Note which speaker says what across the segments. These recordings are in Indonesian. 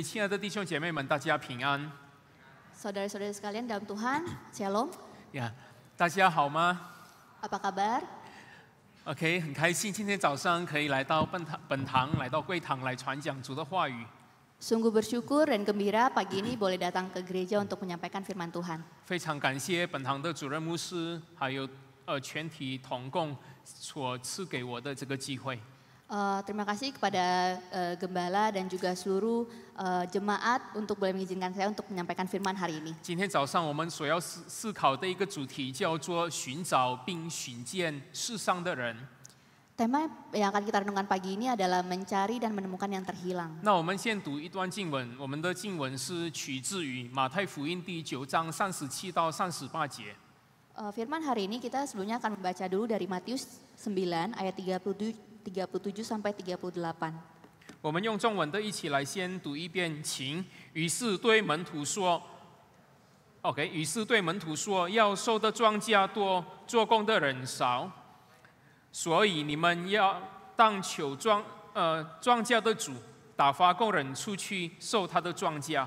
Speaker 1: 亲爱的弟兄姐妹们，大家平安。
Speaker 2: Saudara-saudara sekalian dalam Tuhan, Shalom.
Speaker 1: 呀，大家好吗
Speaker 2: Apa kabar?
Speaker 1: ？OK， 很开心今天早上可以来到本堂，来到贵堂来传讲主的话语。
Speaker 2: Sungguh bersyukur dan gembira pagi ini boleh datang ke gereja untuk menyampaikan firman Tuhan.
Speaker 1: 非常感谢本堂的主任牧师，还有全体同工所赐给我的这个机会。
Speaker 2: Terima kasih kepada gembala dan juga seluruh jemaat untuk boleh mengizinkan saya untuk menyampaikan firman hari ini.
Speaker 1: 今天早上我们所要思考的一个主题叫做寻找并寻见世上的人。
Speaker 2: Tema yang akan kita renungkan pagi ini adalah mencari dan menemukan yang terhilang.
Speaker 1: 那我们先读一段经文，我们的经文是取自于马太福音第9章37到38节。
Speaker 2: Firman hari ini kita sebelumnya akan membaca dulu dari Matius 9 ayat 37 sampai 38.
Speaker 1: 我们用中文的一起来先读一遍，请。于是对门徒说 ，OK， 于是对门徒说，要收的庄稼多，做工的人少，所以你们要当求庄稼的主打发工人出去收他的庄稼。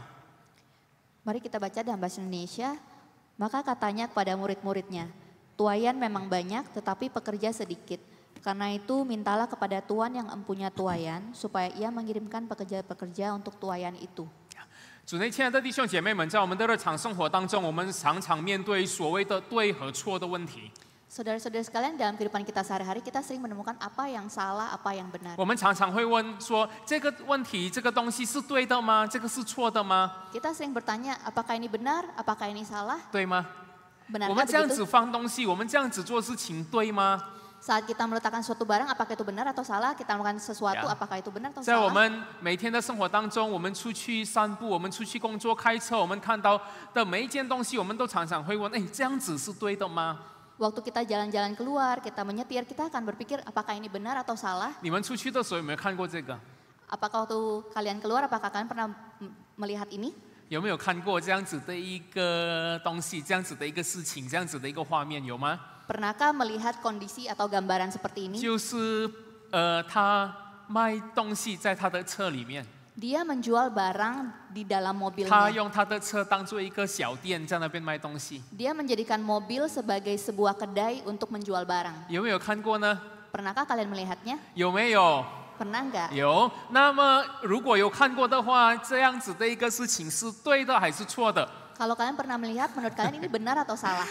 Speaker 2: Mari kita baca dalam bahasa Indonesia. Maka katanya kepada murid-muridnya, tuaian memang banyak tetapi pekerja sedikit. Karena itu mintalah kepada Tuhan yang empunya tuaian supaya ia mengirimkan pekerja-pekerja untuk tuaian itu.
Speaker 1: 主内亲爱的弟兄姐妹们，在我们的日常生活当中，我们常常面对所谓的对和错的问题。
Speaker 2: Saudara-saudara sekalian, dalam kehidupan kita sehari-hari kita sering menemukan apa yang salah, apa yang benar.
Speaker 1: 我们常常会问说，这个问题、这个东西是对的吗？这个是错的吗？
Speaker 2: Kita sering bertanya, apakah ini benar, apakah ini salah?
Speaker 1: 对吗？
Speaker 2: Benarkah
Speaker 1: 我们这样
Speaker 2: begitu?
Speaker 1: 子放东西，我们这样子做事情对吗？
Speaker 2: Saat kita meletakkan suatu barang, apakah itu benar atau salah? Kita melakukan sesuatu,
Speaker 1: Ya.
Speaker 2: apakah itu benar atau
Speaker 1: 在我
Speaker 2: salah?
Speaker 1: 们每天的生活当中，我们出去散步，我们出去工作、开车，我们看到的每一件东西，我们都常常会问：哎，这样子是对的吗？
Speaker 2: Waktu kita jalan-jalan keluar, kita menyetir, kita akan berpikir apakah ini benar atau salah?
Speaker 1: 你们出去的时候有没有看过这个？
Speaker 2: Apakah waktu kalian keluar, apakah kalian pernah melihat ini?
Speaker 1: 有没有看过这样子的一个东西、这样子的一个事情、这样子的一个画面？有吗？
Speaker 2: Pernahkah melihat kondisi atau gambaran seperti ini?
Speaker 1: 就是他卖东西在他的车里面。
Speaker 2: Dia menjual barang di dalam
Speaker 1: 他
Speaker 2: mobilnya.
Speaker 1: 用他的车当做一个小店，在那边卖东西。
Speaker 2: Dia menjadikan mobil sebagai sebuah kedai untuk menjual barang.
Speaker 1: 有没有看过呢？
Speaker 2: Pernahkah kalian melihatnya?
Speaker 1: 有没有？
Speaker 2: Pernah nggak?
Speaker 1: 有。那么如果有看过的话，这样子的一个事情是对的还是错的？
Speaker 2: Kalau kalian pernah melihat, menurut kalian ini benar atau salah?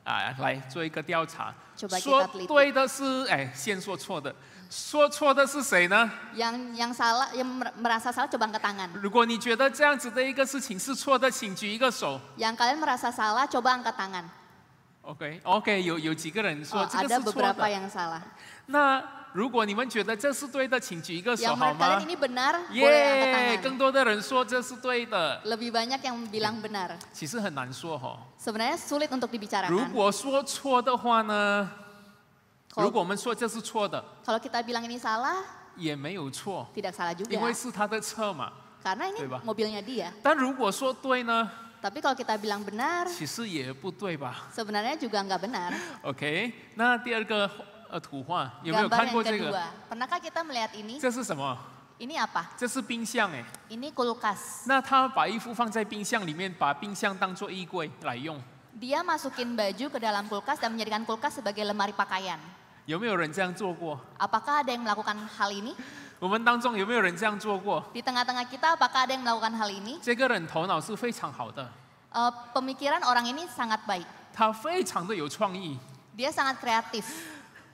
Speaker 1: 来做一个调查。
Speaker 2: Coba
Speaker 1: 说
Speaker 2: kita teliti.
Speaker 1: 对的是，先说错的。说错的是谁呢？
Speaker 2: Yang salah, yang merasa salah coba angkat tangan.
Speaker 1: 如果你觉得这样子的一个事情是错的，请举一个手。
Speaker 2: Yang kalian merasa salah coba angkat tangan.
Speaker 1: OK， 有几个人说
Speaker 2: Oh,
Speaker 1: 这个
Speaker 2: ada
Speaker 1: 是错
Speaker 2: beberapa
Speaker 1: 的。
Speaker 2: yang salah.
Speaker 1: 那如果你们觉得这是对的，请举一个手
Speaker 2: Yang
Speaker 1: 好
Speaker 2: menurut
Speaker 1: 吗
Speaker 2: kalian？ini benar, boleh angkat
Speaker 1: 耶！
Speaker 2: tangan.
Speaker 1: 更多的人说这是对的，
Speaker 2: Lebih banyak yang bilang benar.
Speaker 1: 其实很难说哈。
Speaker 2: Sebenarnya sulit untuk
Speaker 1: 如
Speaker 2: dibicarakan.
Speaker 1: 果说错的话呢？
Speaker 2: Kalau-
Speaker 1: 如果我们说这是错的，
Speaker 2: Kalau kita bilang ini salah,
Speaker 1: 也没有错，
Speaker 2: tidak salah
Speaker 1: 因为
Speaker 2: juga.
Speaker 1: 是他的车嘛。
Speaker 2: Karena ini
Speaker 1: 对吧？
Speaker 2: mobilnya dia.
Speaker 1: 但如果说对呢？
Speaker 2: Tapi kalau kita bilang benar,
Speaker 1: 其实也不对吧
Speaker 2: sebenarnya juga nggak benar.
Speaker 1: ？OK， 那第二个图画有没有
Speaker 2: Gambar
Speaker 1: 看
Speaker 2: yang
Speaker 1: 过这个？
Speaker 2: kedua. Pernahkah kita melihat ini?
Speaker 1: 这是什么？
Speaker 2: Ini apa?
Speaker 1: 这是冰箱哎。
Speaker 2: Ini kulkas.
Speaker 1: 那他把衣服放在冰箱里面，把冰箱当做衣柜来用，
Speaker 2: Dia masukin baju ke dalam kulkas dan menjadikan kulkas sebagai lemari pakaian.
Speaker 1: 有没有人这样做过？
Speaker 2: Apakah ada yang melakukan hal ini?
Speaker 1: 我们当中有没有人这样做过？
Speaker 2: Di tengah-tengah kita, apakah ada yang melakukan hal ini?
Speaker 1: 这个人头脑是非常好的，
Speaker 2: Pemikiran orang ini sangat baik.
Speaker 1: 他非常的有创意，
Speaker 2: Dia sangat kreatif.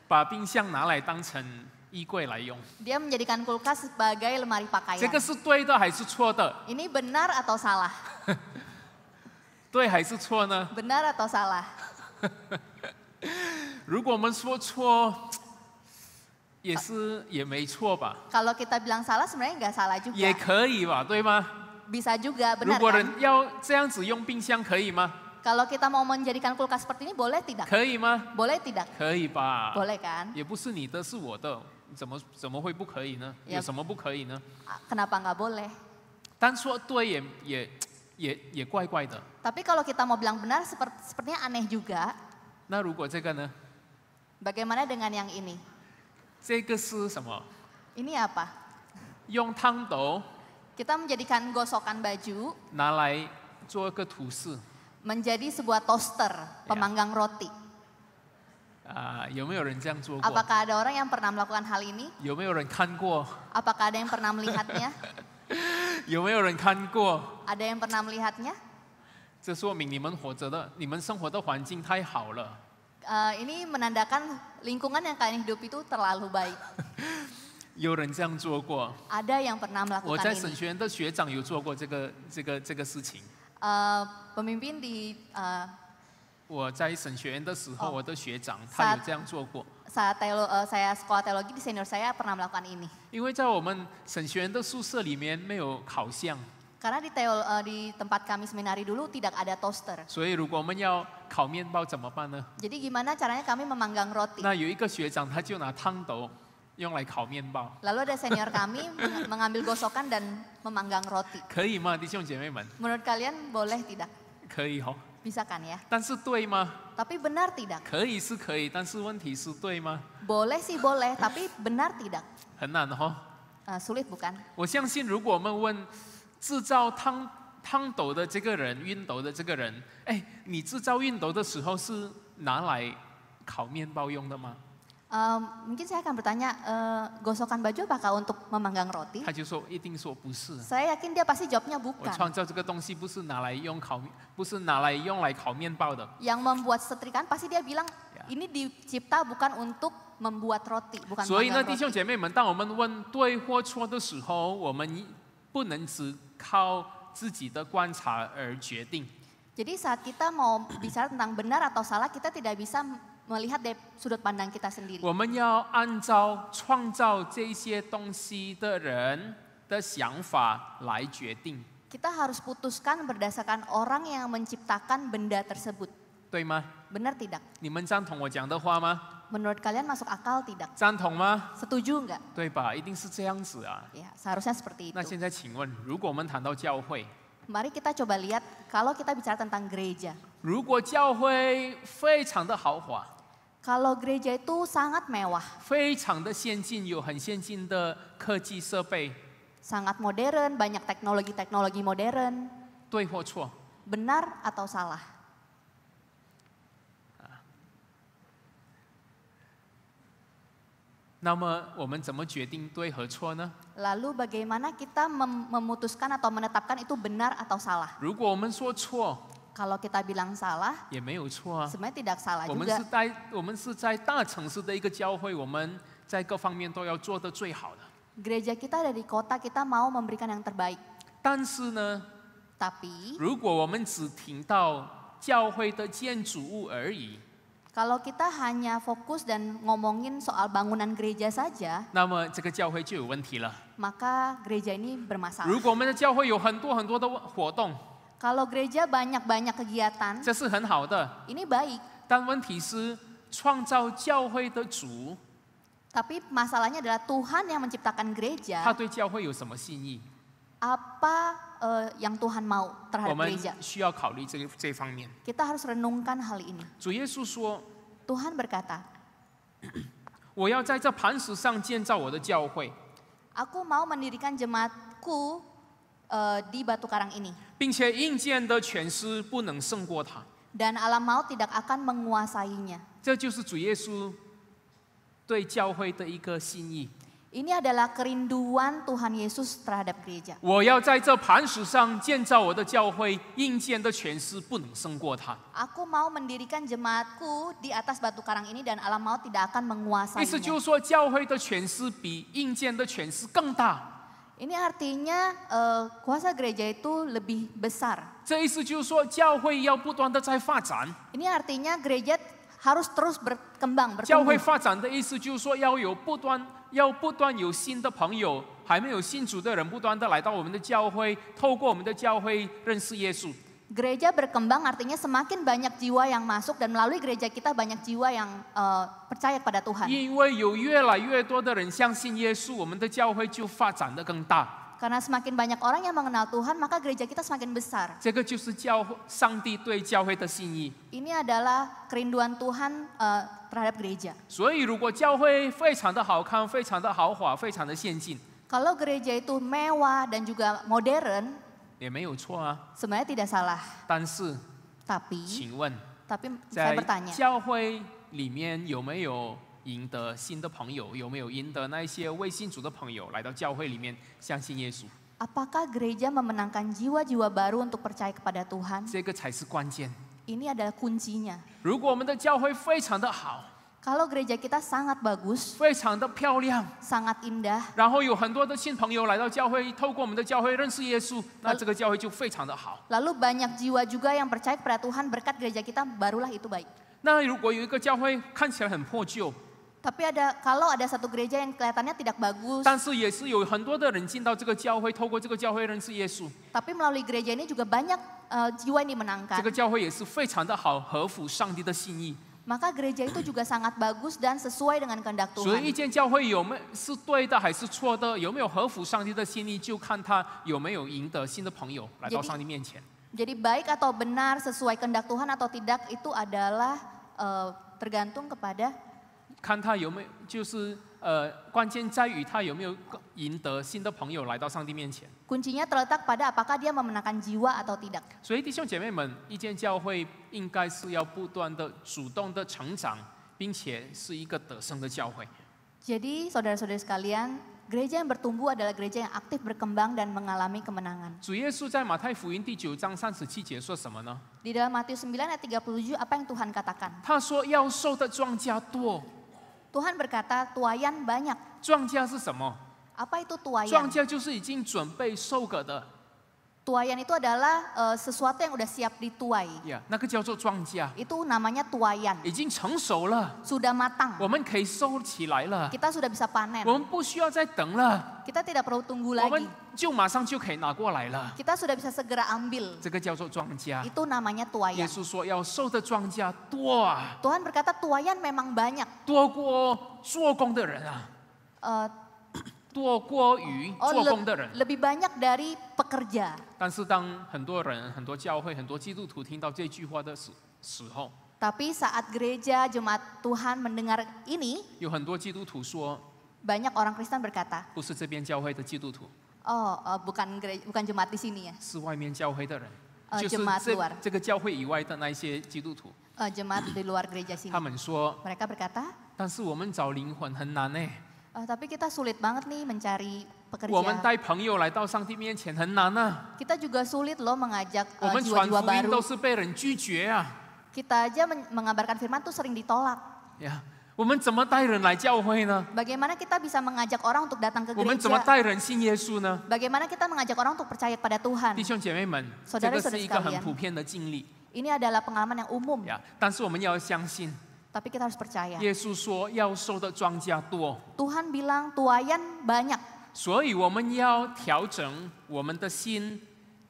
Speaker 1: 把冰箱拿来当成衣柜来用。
Speaker 2: Dia menjadikan kulkas sebagai lemari
Speaker 1: 这
Speaker 2: pakaian.
Speaker 1: 个是对的还是错的？
Speaker 2: Ini benar atau salah?
Speaker 1: 对还是错呢？
Speaker 2: Benar atau salah?
Speaker 1: 如果我们说错，也没错吧？
Speaker 2: Kalau kita bilang salah, sebenarnya nggak salah
Speaker 1: 也
Speaker 2: juga.
Speaker 1: 可以吧？对吗？
Speaker 2: Bisa juga,
Speaker 1: 如
Speaker 2: benar
Speaker 1: 果
Speaker 2: kan?
Speaker 1: 人要这样子用冰箱，可以吗？
Speaker 2: Kalau kita mau menjadikan kulkas seperti ini, boleh tidak?
Speaker 1: 可以吗？
Speaker 2: Boleh tidak?
Speaker 1: 可以吧？
Speaker 2: Boleh kan?
Speaker 1: 也不是你的，是我的，怎么会不可以呢？
Speaker 2: Ya.
Speaker 1: 有什么不可以呢？
Speaker 2: Kenapa nggak boleh?
Speaker 1: 但说对也怪怪的。
Speaker 2: Tapi kalau kita mau bilang benar, sepertinya aneh juga.
Speaker 1: 那如果这个呢？
Speaker 2: Bagaimana dengan yang ini?
Speaker 1: 这个是什么？
Speaker 2: Ini apa?
Speaker 1: 用熨斗
Speaker 2: Kita menjadikan gosokan baju
Speaker 1: 拿来做一个吐司
Speaker 2: menjadi sebuah toaster pemanggang roti.
Speaker 1: 有没有人这样做过？
Speaker 2: Apakah ada orang yang pernah melakukan hal ini?
Speaker 1: 有没有人看过？
Speaker 2: Apakah ada yang pernah melihatnya?
Speaker 1: 有没有人看过？
Speaker 2: Ada yang pernah melihatnya?
Speaker 1: 这说明你们生活的环境太好了。
Speaker 2: Ini menandakan lingkungan yang kalian hidup itu terlalu baik.
Speaker 1: 有人这样做过，
Speaker 2: Ada yang pernah
Speaker 1: 我
Speaker 2: melakukan
Speaker 1: 在神
Speaker 2: ini.
Speaker 1: 学院的学长有做过这个事情。
Speaker 2: Pemimpin di
Speaker 1: 我在神学院的时候，
Speaker 2: 哦
Speaker 1: 我的学长他
Speaker 2: saat
Speaker 1: 有这样做过。
Speaker 2: saat saya sekolah teologi di senior saya pernah melakukan ini.
Speaker 1: 因为在我们神学院的宿舍里面没有烤箱，
Speaker 2: Karena di tempat kami seminari dulu tidak ada toaster.
Speaker 1: 所以如果我们要烤面包怎么办呢？
Speaker 2: Jadi gimana caranya kami memanggang roti?
Speaker 1: 那有一个学长他就拿汤斗用来烤面包，
Speaker 2: Lalu ada senior kami mengambil gosokan dan memanggang roti.
Speaker 1: 可以吗，弟兄姐妹们？
Speaker 2: Menurut kalian boleh tidak?
Speaker 1: 可以哦，
Speaker 2: Bisa kan ya?
Speaker 1: 但是对吗？
Speaker 2: Tapi benar tidak?
Speaker 1: 可以是可以，但是问题是对吗？
Speaker 2: Boleh sih boleh, tapi benar tidak?
Speaker 1: 很难哦。
Speaker 2: Sulit bukan?
Speaker 1: 我相信，如果我们问制造汤斗的这个人、熨斗的这个人，哎，你制造熨斗的时候是拿来烤面包用的吗？
Speaker 2: Mungkin saya akan bertanya, gosokan baju apakah untuk memanggang roti?
Speaker 1: 他就说一定说不是。
Speaker 2: Saya yakin dia pasti jawabnya
Speaker 1: 我
Speaker 2: bukan.
Speaker 1: 创造这个东西不是拿来用烤面包的。
Speaker 2: Yang membuat setrikaan pasti dia bilang, ini dicipta bukan untuk membuat roti, bukan
Speaker 1: 所以呢，
Speaker 2: memanggang
Speaker 1: 弟兄
Speaker 2: roti.
Speaker 1: 姐妹们，当我们问对或错的时候，我们不能只靠自己的观察而决定。
Speaker 2: Jadi saat kita mau bicara tentang benar atau salah, kita tidak bisa melihat dari sudut pandang kita sendiri.
Speaker 1: 我们要按照创造这些东西的人的想法来决定，
Speaker 2: Kita harus putuskan berdasarkan orang yang menciptakan benda tersebut.
Speaker 1: 对吗？
Speaker 2: Benar tidak?
Speaker 1: 你们赞同我讲的话吗？
Speaker 2: Menurut kalian masuk akal tidak?
Speaker 1: 赞同吗？
Speaker 2: Setuju nggak?
Speaker 1: 对吧？一定是这样子啊。
Speaker 2: Ya, seharusnya seperti
Speaker 1: 那
Speaker 2: itu.
Speaker 1: 现在请问，如果我们谈到教会，
Speaker 2: Mari kita coba lihat kalau kita bicara tentang gereja.
Speaker 1: 如果教会非常的豪华，
Speaker 2: Kalau gereja itu sangat mewah,
Speaker 1: 非常的先进，有很先进的科技设备，
Speaker 2: sangat modern, banyak teknologi-teknologi modern,
Speaker 1: 对或错？
Speaker 2: benar atau salah?
Speaker 1: 那么我们怎么决定对和错呢？
Speaker 2: Lalu bagaimana kita memutuskan atau menetapkan itu benar atau salah?
Speaker 1: 如果我们说错，
Speaker 2: Kalau kita bilang salah,
Speaker 1: 也没有错啊。
Speaker 2: sebenarnya tidak salah
Speaker 1: 我们
Speaker 2: juga.
Speaker 1: 是在大城市的一个教会，我们在各方面都要做得最好的。
Speaker 2: Gereja kita ada di kota, kita mau memberikan yang terbaik.
Speaker 1: 但是呢，
Speaker 2: Tapi
Speaker 1: 如果我们只听到教会的建筑物而已，
Speaker 2: kalau kita hanya fokus dan ngomongin soal bangunan gereja saja,
Speaker 1: 那么这个教会就有问题了。
Speaker 2: maka gereja ini bermasalah.
Speaker 1: 如果我们的教会有很多的活动，
Speaker 2: Kalau gereja banyak-banyak kegiatan,
Speaker 1: 这是很好的。
Speaker 2: ini baik.
Speaker 1: 但问题是，创造教会的主，
Speaker 2: Tapi masalahnya adalah Tuhan yang menciptakan
Speaker 1: 他
Speaker 2: gereja.
Speaker 1: 对教会有什么心意？
Speaker 2: Apa yang Tuhan mau
Speaker 1: 我
Speaker 2: terhadap
Speaker 1: 们
Speaker 2: gereja?
Speaker 1: 需要考虑这方面。
Speaker 2: Kita harus renungkan hal ini.
Speaker 1: 主耶稣说
Speaker 2: Tuhan berkata,：“
Speaker 1: 我要在这磐石上建造我的教会，
Speaker 2: Aku mau mendirikan jemaatku di batu karang ini.
Speaker 1: 并且阴间的权势不能胜过他。”
Speaker 2: Dan alam maut tidak akan menguasainya.
Speaker 1: 这就是主耶稣对教会的一个心意。
Speaker 2: Ini adalah kerinduan Tuhan Yesus terhadap gereja.
Speaker 1: 我要在这磐石上建造我的教会，阴间的权势不能胜过他。
Speaker 2: Aku mau mendirikan jemaatku di atas batu karang ini dan alam maut tidak akan
Speaker 1: 意思就
Speaker 2: menguasainya.
Speaker 1: 是说，教会的权势比阴间的权势更大。
Speaker 2: Ini artinya kuasa gereja itu lebih besar.
Speaker 1: 这意思就是说，教会要不断的在发展。
Speaker 2: Ini artinya gereja harus terus berkembang,
Speaker 1: 教会
Speaker 2: bertumbuh.
Speaker 1: 发展的意思就是说，要不断有新的朋友，还没有信主的人，不断的来到我们的教会，透过我们的教会认识耶稣。
Speaker 2: Gereja berkembang artinya semakin banyak jiwa yang masuk dan melalui gereja kita banyak jiwa yang percaya kepada Tuhan.
Speaker 1: 因为有越来越多的人相信耶稣，我们的教会就发展的更大。
Speaker 2: Karena semakin banyak orang yang mengenal Tuhan, maka gereja kita semakin besar.
Speaker 1: 这个就是上帝对教会的心意。
Speaker 2: Ini adalah kerinduan Tuhan terhadap gereja.
Speaker 1: 所以，如果教会非常的好看、非常的豪华、非常的先进，
Speaker 2: Kalau gereja itu mewah dan juga modern,
Speaker 1: 也没有错啊。
Speaker 2: sebenarnya tidak salah.
Speaker 1: 但是，
Speaker 2: Tapi
Speaker 1: 请问
Speaker 2: saya
Speaker 1: 在
Speaker 2: bertanya,
Speaker 1: 教会里面有没有赢得新的朋友？有没有赢得那一些未信主的朋友来到教会里面相信耶稣？
Speaker 2: apakah gereja memenangkan jiwa-jiwa baru untuk percaya kepada Tuhan?
Speaker 1: 这个才是关键。
Speaker 2: Ini adalah kuncinya.
Speaker 1: 如果我们的教会非常的好，
Speaker 2: Kalau gereja kita sangat bagus,
Speaker 1: 非常的漂亮，
Speaker 2: sangat indah,
Speaker 1: 然后有很多的新朋友来到教会，透过我们的教会认识耶稣，那这个教会就非常的好。
Speaker 2: lalu banyak jiwa juga yang percaya kepada Tuhan berkat gereja kita, barulah itu baik.
Speaker 1: 那如果有一个教会看起来很破旧，
Speaker 2: Tapi kalau ada satu gereja yang kelihatannya tidak bagus,
Speaker 1: 但是也是有很多的人进到这个教会，透过这个教会认识耶稣，
Speaker 2: tapi melalui gereja ini juga banyak jiwa yang
Speaker 1: 这
Speaker 2: dimenangkan,
Speaker 1: 个教会也是非常的好，合乎上帝的心意。
Speaker 2: maka gereja itu juga sangat bagus dan sesuai dengan kehendak
Speaker 1: 所以一
Speaker 2: Tuhan.
Speaker 1: 间教会有没有是对的还是错的，有没有合乎上帝的心意，就看他有没有赢得新的朋友来到上帝面前。
Speaker 2: Jadi baik atau benar sesuai kehendak Tuhan atau tidak itu adalah tergantung kepada
Speaker 1: 看他有没有，就是关键在于他有没有赢得新的朋友来到上帝面前。
Speaker 2: kuncinya terletak pada apakah dia memenangkan jiwa atau tidak.
Speaker 1: 所以弟兄姐妹们，一间教会应该是要不断的主动的成长，并且是一个得胜的教会。
Speaker 2: Jadi saudara-saudari sekalian, gereja yang bertumbuh adalah gereja yang aktif berkembang dan mengalami kemenangan.
Speaker 1: 主耶稣在马太福音第9章37节说什么呢？
Speaker 2: Di dalam Matius 9 ayat 37 apa yang Tuhan katakan?
Speaker 1: 他说要收的庄稼多。
Speaker 2: Tuhan berkata tuayan banyak.
Speaker 1: 庄稼是什么？
Speaker 2: Apa itu
Speaker 1: 庄
Speaker 2: tuayan?
Speaker 1: 稼就是已经准备收割的，
Speaker 2: Tuayan itu adalah sesuatu yang udah siap dituai.
Speaker 1: 那个叫做庄稼，
Speaker 2: Itu namanya tuayan.
Speaker 1: 已经成熟了，
Speaker 2: Sudah matang.
Speaker 1: 我们可以收起来了，
Speaker 2: Kita sudah bisa panen.
Speaker 1: 我们不需要再等了，
Speaker 2: Kita tidak perlu tunggu
Speaker 1: 我们
Speaker 2: lagi.
Speaker 1: 就马上就可以拿过来了。
Speaker 2: Kita sudah bisa segera ambil.
Speaker 1: 这个叫做庄稼。
Speaker 2: Itu namanya
Speaker 1: 耶
Speaker 2: tuayan.
Speaker 1: 稣说要收的庄稼多啊，
Speaker 2: Tuhan berkata tuayan memang banyak.
Speaker 1: 多过做工的人啊，
Speaker 2: Eh,
Speaker 1: 多过于
Speaker 2: oh,
Speaker 1: 做工的人。
Speaker 2: lebih banyak dari pekerja.
Speaker 1: 但是当很多人、很多教会、很多基督徒听到这句话的时候，
Speaker 2: Tapi saat gereja jemaat Tuhan mendengar ini,
Speaker 1: 有很多基督徒说，
Speaker 2: banyak orang Kristen berkata,
Speaker 1: 不是这边教会的基督徒，
Speaker 2: oh bukan jemaat di sini ya,
Speaker 1: 是外面教会的人， 就是
Speaker 2: jemaat luar.
Speaker 1: 这个教会以外的那一些基督徒，
Speaker 2: Jemaat di luar gereja sini.
Speaker 1: 他们说，
Speaker 2: Mereka berkata,
Speaker 1: 但是我们找灵魂很难呢，
Speaker 2: tapi kita sulit banget nih mencari
Speaker 1: 我们
Speaker 2: pekerja.
Speaker 1: 带朋友来到上帝面前很难啊，
Speaker 2: Kita juga sulit loh mengajak
Speaker 1: 我们传
Speaker 2: jiwa-jiwa
Speaker 1: 福音
Speaker 2: baru.
Speaker 1: 都是被人拒绝啊，
Speaker 2: Kita aja mengabarkan firman tuh sering ditolak.
Speaker 1: 我们怎么带人来教会呢？
Speaker 2: Bagaimana kita bisa mengajak orang untuk datang ke
Speaker 1: 我们怎么
Speaker 2: gereja?
Speaker 1: 带人信耶稣呢？
Speaker 2: Bagaimana kita mengajak orang untuk percaya pada Tuhan?
Speaker 1: 弟兄姐妹们，这
Speaker 2: Saudara-saudara
Speaker 1: 个是一个很
Speaker 2: sekalian
Speaker 1: 普遍的经历
Speaker 2: Ini adalah pengalaman yang umum,
Speaker 1: 但是我们要相信，
Speaker 2: tapi kita harus percaya.
Speaker 1: 耶稣说要收的庄稼多，
Speaker 2: Tuhan bilang tuayan banyak.
Speaker 1: 所以我们要调整我们的心，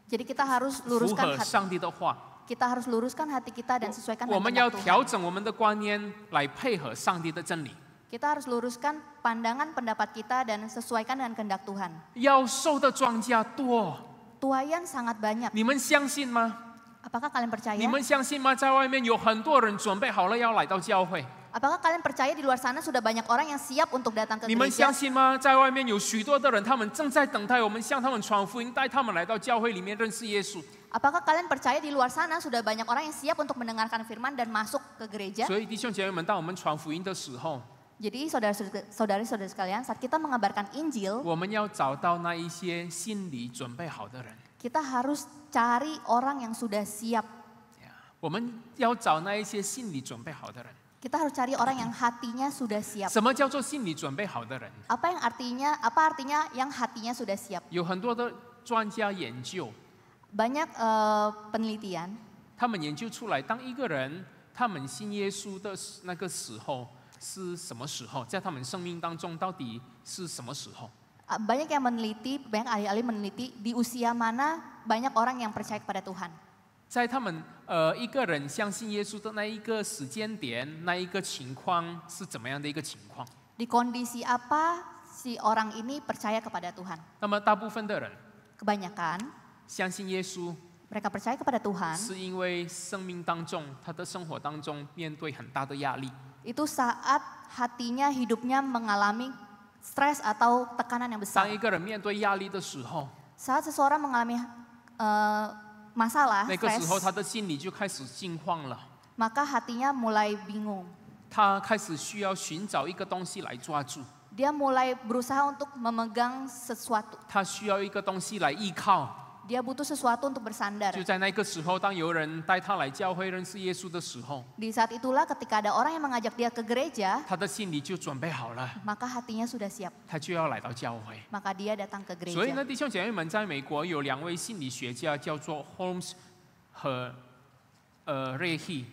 Speaker 2: Jadi kita harus
Speaker 1: 符
Speaker 2: luruskan
Speaker 1: 合
Speaker 2: hati.
Speaker 1: 上帝的话。
Speaker 2: Kita harus luruskan hati kita dan sesuaikan
Speaker 1: 我
Speaker 2: dengan
Speaker 1: 们要
Speaker 2: kehendak
Speaker 1: 调
Speaker 2: Tuhan.
Speaker 1: 整我们的观念来配合上帝的真理。
Speaker 2: Kita harus luruskan pandangan pendapat kita dan sesuaikan dengan kehendak Tuhan.
Speaker 1: 要收的庄稼多，
Speaker 2: Tuayan sangat banyak.
Speaker 1: 你们相信吗？
Speaker 2: Apakah kalian percaya?
Speaker 1: 你们相信吗？在外面有很多人准备好了要来到教会，
Speaker 2: Apakah kalian percaya di luar sana sudah banyak orang yang siap untuk datang ke
Speaker 1: 你们
Speaker 2: gereja?
Speaker 1: 相信吗？在外面有许多的人，他们正在等待我们向他们传福音，带他们来到教会里面认识耶稣。
Speaker 2: Apakah kalian percaya di luar sana sudah banyak orang yang siap untuk mendengarkan firman dan masuk ke gereja?
Speaker 1: 所以弟兄姐妹们，当我们传福音的时候，
Speaker 2: Jadi saudara-saudari sekalian, saat kita mengabarkan Injil,
Speaker 1: 我们要找到那一些心里准备好的人，
Speaker 2: kita harus cari orang yang sudah siap.
Speaker 1: 我们要找那一些心里准备好的人。
Speaker 2: Kita harus cari orang yang hatinya sudah siap.
Speaker 1: 什么叫做心里准备好的人？
Speaker 2: Apa artinya yang hatinya sudah siap?
Speaker 1: 有很多的专家研究，
Speaker 2: Banyak penelitian
Speaker 1: 他们研究出来，当一个人他们信耶稣的那个时候是什么时候？在他们生命当中到底是什么时候？
Speaker 2: banyak yang meneliti, banyak ahli-ahli meneliti di usia mana banyak orang yang percaya kepada Tuhan.
Speaker 1: 在他们一个人相信耶稣的那一个时间点，那一个情况是怎么样的一个情况？
Speaker 2: Di kondisi apa si orang ini percaya kepada Tuhan?
Speaker 1: 那么大部分的人
Speaker 2: Kebanyakan
Speaker 1: 相信耶稣，
Speaker 2: mereka percaya kepada Tuhan
Speaker 1: 是因为生命当中他的生活当中面对很大的压力，
Speaker 2: itu saat hatinya, hidupnya mengalami stres atau tekanan yang
Speaker 1: 当
Speaker 2: besar.
Speaker 1: 一个人面对压力的时候，
Speaker 2: Saat seseorang mengalami masalah,
Speaker 1: 那个时候
Speaker 2: stres,
Speaker 1: 他的心里就开始惊慌了，
Speaker 2: maka hatinya mulai bingung.
Speaker 1: 他开始需要寻找一个东西来抓住，
Speaker 2: Dia mulai berusaha untuk memegang sesuatu.
Speaker 1: 他需要一个东西来依靠。
Speaker 2: Dia butuh sesuatu untuk bersandar.
Speaker 1: 就在那个时候，当有人带他来教会认识耶稣的时候，
Speaker 2: Di saat itulah ketika ada orang yang mengajak dia ke gereja,
Speaker 1: 他的心里就准备好了，
Speaker 2: maka hatinya sudah siap.
Speaker 1: 他就要来到教会。
Speaker 2: Maka dia datang ke
Speaker 1: 所以呢，
Speaker 2: gereja.
Speaker 1: 弟兄姐妹们，在美国有2位心理学家，叫做 Holmes 和瑞希，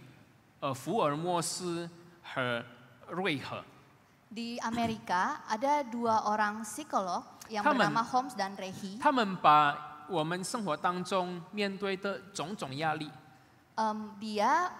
Speaker 1: 福尔摩斯和瑞和。
Speaker 2: Di Amerika ada 2 orang psikolog yang
Speaker 1: Taman.
Speaker 2: bernama Holmes dan Rehi.
Speaker 1: 他们把我们生活当中面对的种种压力，
Speaker 2: Dia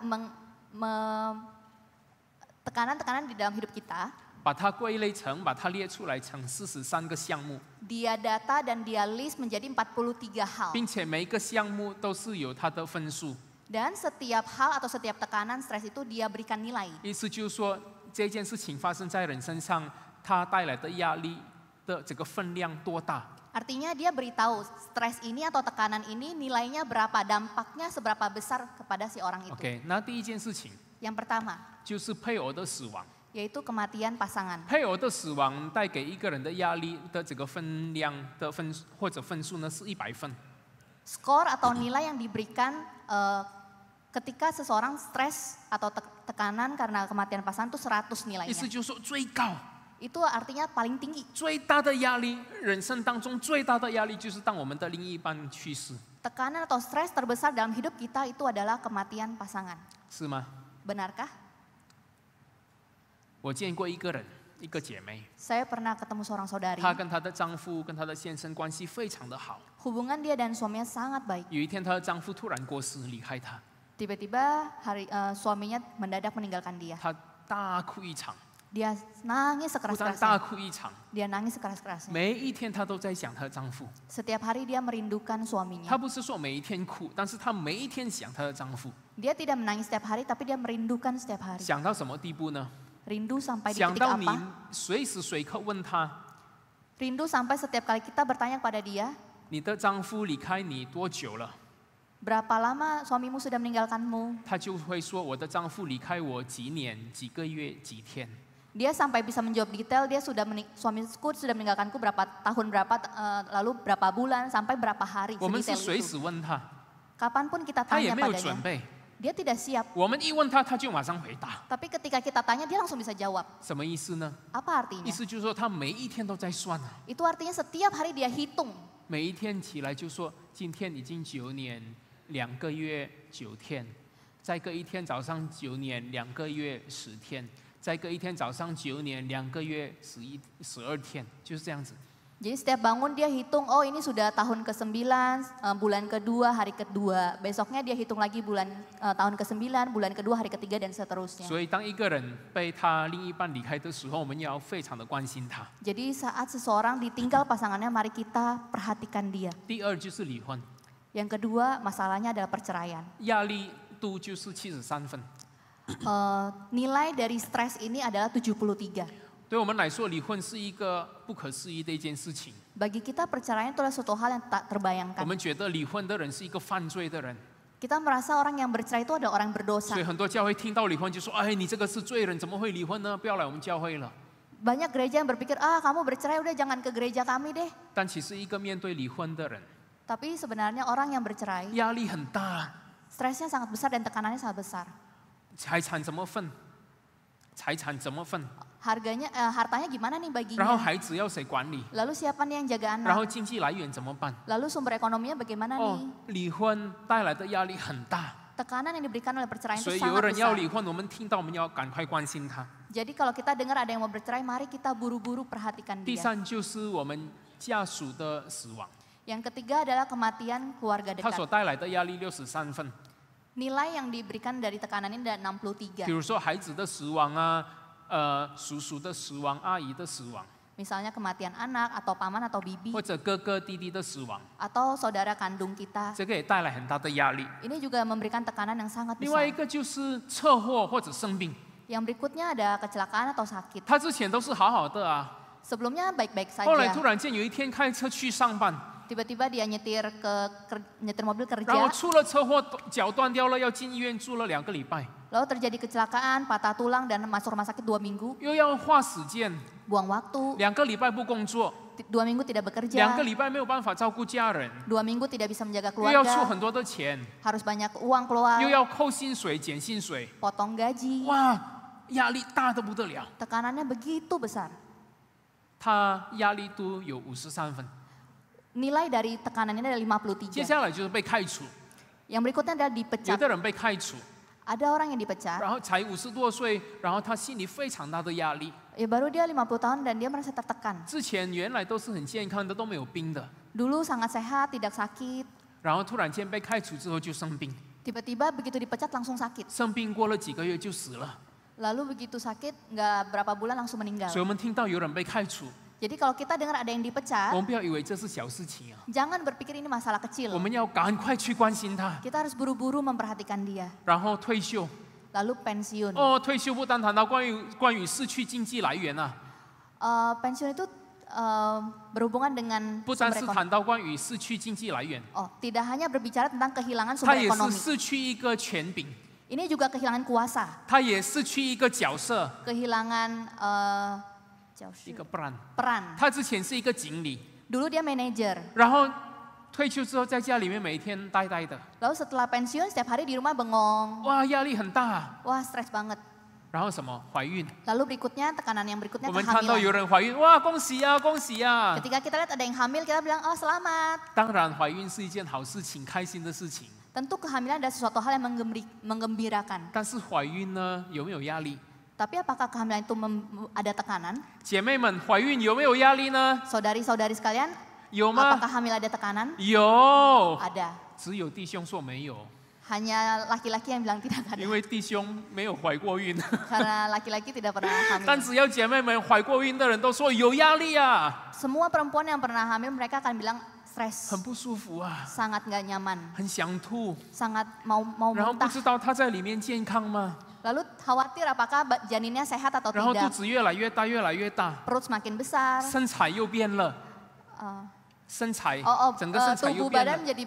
Speaker 2: tekanan-tekanan di dalam hidup kita,
Speaker 1: 把它归类成，把它列出来成43个项目，
Speaker 2: dia data dan dia list menjadi 43 hal.
Speaker 1: 并且每一个项目都是有它的分数。
Speaker 2: Dan setiap hal atau setiap tekanan stres itu dia berikan nilai.
Speaker 1: 意思就是说，这件事情发生在人身上，它带来的压力的这个分量多大？
Speaker 2: Artinya dia beritahu stres ini atau tekanan ini nilainya berapa, dampaknya seberapa besar kepada si orang itu.
Speaker 1: OK， 那第一件事情
Speaker 2: Yang pertama
Speaker 1: 就是配偶的死亡。
Speaker 2: yaitu kematian pasangan.
Speaker 1: 配偶的死亡带给一个人的压力的这个分量的分或者分数呢是100分。
Speaker 2: Skor atau nilai yang diberikan ketika seseorang stres atau tekanan karena kematian pasangan itu 100
Speaker 1: 意思
Speaker 2: nilainya.
Speaker 1: 就是说最高。
Speaker 2: Itu artinya paling tinggi.
Speaker 1: 最大的压力，人生当中最大的压力就是当我们的另一半去世，
Speaker 2: Tekanan atau stres terbesar dalam hidup kita itu adalah kematian pasangan.
Speaker 1: 是吗？
Speaker 2: Benarkah?
Speaker 1: 我见过一个人，一个姐妹，
Speaker 2: Saya pernah ketemu seorang saudari.
Speaker 1: 她跟她的丈夫跟她的先生关系非常的好。
Speaker 2: Hubungan dia dan suaminya sangat baik.
Speaker 1: 有一天，她的丈夫突然过世，离开她，
Speaker 2: Tiba-tiba suaminya mendadak meninggalkan dia.
Speaker 1: 她大哭一场，
Speaker 2: Dia nangis
Speaker 1: 不但大
Speaker 2: sekeras-kerasnya.
Speaker 1: 哭一场，
Speaker 2: Dia nangis sekeras-kerasnya.
Speaker 1: 每一天她都在想她的丈夫。
Speaker 2: Setiap hari dia merindukan
Speaker 1: 她
Speaker 2: suaminya.
Speaker 1: 不是说每一天哭，但是她每一天想她的丈夫，
Speaker 2: Dia tidak menangis setiap hari, tapi dia merindukan setiap hari.
Speaker 1: 想到什么地步呢？
Speaker 2: Rindu sampai di
Speaker 1: 想
Speaker 2: titik
Speaker 1: 到你
Speaker 2: apa?
Speaker 1: 随时随刻问她，
Speaker 2: Rindu sampai setiap kali kita bertanya kepada dia,
Speaker 1: 你的丈夫离开你多久了？
Speaker 2: berapa lama suamimu sudah meninggalkanmu?
Speaker 1: 她就会说，我的丈夫离开我几年、几个月、几天。
Speaker 2: Dia sampai bisa menjawab detail, dia suamiku sudah meninggalkanku berapa tahun, lalu berapa bulan, sampai berapa hari,
Speaker 1: 我们是
Speaker 2: sedetail
Speaker 1: 随
Speaker 2: itu.
Speaker 1: 时问她，
Speaker 2: Kapanpun kita
Speaker 1: 她也
Speaker 2: tanya
Speaker 1: 没有准
Speaker 2: padanya,
Speaker 1: 备。
Speaker 2: dia tidak siap.
Speaker 1: 我们一问她，她就马上回答，
Speaker 2: Tapi ketika kita tanya, dia langsung bisa jawab.
Speaker 1: 什么意思呢？
Speaker 2: Apa
Speaker 1: 意
Speaker 2: artinya?
Speaker 1: 思就是说，她每一天都在算啊，
Speaker 2: Itu artinya setiap hari dia hitung.
Speaker 1: 每一天起来就说，今天已经9年2个月9天，再隔一天早上9年2个月10天，再隔一天早上9年2个月12天，就是这样子。
Speaker 2: Jadi setiap bangun dia hitung, oh ini sudah tahun ke-9, bulan kedua, hari kedua. Besoknya dia hitung lagi tahun ke-9, bulan kedua, hari ketiga, dan seterusnya.
Speaker 1: 所以，当一个人被他另一半离开的时候，我们要非常的关心他。
Speaker 2: Jadi saat seseorang ditinggal pasangannya, mari kita perhatikan dia.
Speaker 1: 第二就是离婚，
Speaker 2: Yang kedua, masalahnya adalah perceraian.
Speaker 1: 压力度就是73分。
Speaker 2: Nilai dari stres ini adalah 73.
Speaker 1: 对我们来说，离婚是一个不可思议的一件事情。
Speaker 2: Bagi kita perceraian itu adalah suatu hal yang tak
Speaker 1: 我
Speaker 2: terbayangkan.
Speaker 1: 们觉得离婚的人是一个犯罪的人，
Speaker 2: Kita merasa orang yang bercerai itu adalah orang
Speaker 1: 所
Speaker 2: berdosa.
Speaker 1: 以很多教会听到离婚就说：“哎，你这个是罪人，怎么会离婚呢？不要来我们教会了。
Speaker 2: Banyak gereja yang berpikir, kamu bercerai udah jangan ke gereja kami deh. ”
Speaker 1: 但其实一个面对离婚的人，
Speaker 2: Tapi sebenarnya orang yang bercerai,
Speaker 1: 压力很大，
Speaker 2: stresnya sangat besar dan tekanannya sangat besar.
Speaker 1: 财产怎么分？财产怎么分？
Speaker 2: Hartanya gimana nih
Speaker 1: 然后
Speaker 2: baginya?
Speaker 1: 孩子要谁管理？
Speaker 2: Lalu siapa nih yang jaga
Speaker 1: 然后
Speaker 2: anak?
Speaker 1: 经济来源怎么办？
Speaker 2: Lalu sumber ekonominya bagaimana
Speaker 1: 哦
Speaker 2: nih?，
Speaker 1: 离婚带来的压力很大，
Speaker 2: Tekanan yang diberikan oleh perceraian
Speaker 1: 所
Speaker 2: itu
Speaker 1: 以有
Speaker 2: sangat
Speaker 1: 人要
Speaker 2: besar.
Speaker 1: 离婚，我们听到我们要赶快关心他。
Speaker 2: Jadi kalau kita dengar ada yang mau bercerai, mari kita buru-buru perhatikan
Speaker 1: 第
Speaker 2: dia.
Speaker 1: 三就是我们家属的死亡，
Speaker 2: Yang ketiga adalah kematian keluarga
Speaker 1: 它所
Speaker 2: dekat.
Speaker 1: 带来的压力63分。
Speaker 2: Nilai yang diberikan dari tekanan ini adalah 63.
Speaker 1: 比如说孩子的死亡啊，叔叔的死亡、阿姨的死亡，
Speaker 2: Misalnya kematian anak atau paman atau bibi
Speaker 1: 或者哥哥弟弟的死亡，
Speaker 2: atau saudara kandung kita.
Speaker 1: 这个也带来很大的压力。
Speaker 2: Ini juga memberikan tekanan yang sangat
Speaker 1: 另外一
Speaker 2: besar.
Speaker 1: 个就是车祸或者生病，
Speaker 2: Yang berikutnya ada kecelakaan atau sakit.
Speaker 1: 他之前都是好好的啊，
Speaker 2: Sebelumnya baik-baik
Speaker 1: 后来
Speaker 2: saja.
Speaker 1: 突然间有一天开车去上班，
Speaker 2: Tiba-tiba dia nyetir mobil
Speaker 1: 然后
Speaker 2: kerja,
Speaker 1: 出了车祸，脚断掉了，要进医院住了2个礼拜，
Speaker 2: lalu terjadi kecelakaan, patah tulang dan masuk rumah sakit 2 minggu,
Speaker 1: 又要花时间，
Speaker 2: buang waktu,
Speaker 1: 2个礼拜不工作，
Speaker 2: 2 minggu tidak
Speaker 1: 2
Speaker 2: bekerja,
Speaker 1: 个礼拜没有办法照顾家人，
Speaker 2: 2 minggu tidak bisa menjaga
Speaker 1: 又要出
Speaker 2: keluarga,
Speaker 1: 很多的钱，
Speaker 2: harus banyak uang keluar,
Speaker 1: 又要扣薪水、减薪水，
Speaker 2: potong gaji,
Speaker 1: 哇，压力大得不得了。
Speaker 2: tekanannya begitu besar.
Speaker 1: 他压力都有53分，
Speaker 2: Nilai dari tekanan ini adalah
Speaker 1: 接
Speaker 2: 53.
Speaker 1: 下来就是被开除，
Speaker 2: Yang berikutnya adalah
Speaker 1: 有
Speaker 2: dipecat.
Speaker 1: 的人被开除，
Speaker 2: Ada orang yang dipecat,
Speaker 1: 然后才50多岁，然后他心里非常大的压力。
Speaker 2: ya baru dia 50 tahun dan dia merasa tertekan.
Speaker 1: 之前原来都是很健康的，都没有病的，
Speaker 2: Dulu sangat sehat, tidak sakit,
Speaker 1: 然后突然间被开除之后就生病，
Speaker 2: tiba-tiba begitu dipecat langsung sakit.
Speaker 1: 生病过了几个月就死了。
Speaker 2: Lalu begitu sakit, nggak berapa bulan langsung meninggal.
Speaker 1: 所以我们听到有人被开除，
Speaker 2: Jadi kalau kita dengar ada yang
Speaker 1: 我
Speaker 2: dipecat,
Speaker 1: 们不要以为这是小事情啊，
Speaker 2: jangan berpikir ini masalah
Speaker 1: 我
Speaker 2: kecil.
Speaker 1: 们要赶快去关心他，
Speaker 2: Kita harus buru-buru memperhatikan dia.
Speaker 1: 然后退休。
Speaker 2: Lalu pensiun.
Speaker 1: 哦，退休不单谈到关于失去经济来源啊，
Speaker 2: Pensiun itu berhubungan dengan
Speaker 1: 不单
Speaker 2: sumber
Speaker 1: 是
Speaker 2: ekonomi.
Speaker 1: 谈到关于失去经济来源，
Speaker 2: Oh, tidak hanya berbicara tentang kehilangan
Speaker 1: 他
Speaker 2: sumber
Speaker 1: 也是
Speaker 2: ekonomi.
Speaker 1: 失去一个权柄，
Speaker 2: Ini juga kehilangan kuasa,
Speaker 1: 他也失去一个角色，
Speaker 2: kehilangan
Speaker 1: 一个 brand。
Speaker 2: peran.
Speaker 1: 他之前是一个经理，
Speaker 2: Dulu dia manajer,
Speaker 1: 然后退休之后在家里面每天呆呆的，
Speaker 2: lalu setelah pensiun setiap hari di rumah bengong.
Speaker 1: 哇，压力很大。
Speaker 2: Wah, stres banget.
Speaker 1: 然后什么怀孕，
Speaker 2: Lalu berikutnya tekanan yang berikutnya
Speaker 1: 我们看到有
Speaker 2: kehamilan.
Speaker 1: 人怀孕，哇，恭喜啊，恭喜啊！
Speaker 2: Ketika kita lihat ada yang hamil, kita bilang, oh selamat.
Speaker 1: 当然，怀孕是一件好事情，开心的事情。
Speaker 2: Tentu kehamilan adalah sesuatu hal yang menggembirakan.
Speaker 1: 但是怀孕呢，有没有压力？
Speaker 2: Tapi apakah kehamilan itu ada tekanan?
Speaker 1: 姐妹们，怀孕有没有压力呢？
Speaker 2: Saudari-saudari sekalian,
Speaker 1: 有吗？
Speaker 2: apakah hamil ada tekanan?
Speaker 1: 有，
Speaker 2: Ada.
Speaker 1: 只有弟兄说没有，
Speaker 2: Hanya laki-laki yang bilang tidak
Speaker 1: 因
Speaker 2: ada.
Speaker 1: 为弟兄没有怀过孕。
Speaker 2: Karena laki-laki tidak pernah
Speaker 1: 但
Speaker 2: hamil.
Speaker 1: 只要姐妹们怀过孕的人都说有压力啊，
Speaker 2: Semua perempuan yang pernah hamil mereka akan bilang stres,
Speaker 1: 很不舒服啊，
Speaker 2: sangat nggak nyaman,
Speaker 1: 很想吐，
Speaker 2: sangat mau
Speaker 1: 然后不
Speaker 2: muntah.
Speaker 1: 知道他在里面健康吗？
Speaker 2: Lalu khawatir apakah janinnya sehat atau
Speaker 1: 然后肚
Speaker 2: tidak.
Speaker 1: 子越来越大，越来越大，
Speaker 2: Perut semakin besar.
Speaker 1: 身材又变了，
Speaker 2: Uh,
Speaker 1: 身材
Speaker 2: oh,
Speaker 1: 整个身材又
Speaker 2: tubuh
Speaker 1: 变了
Speaker 2: badan。menjadi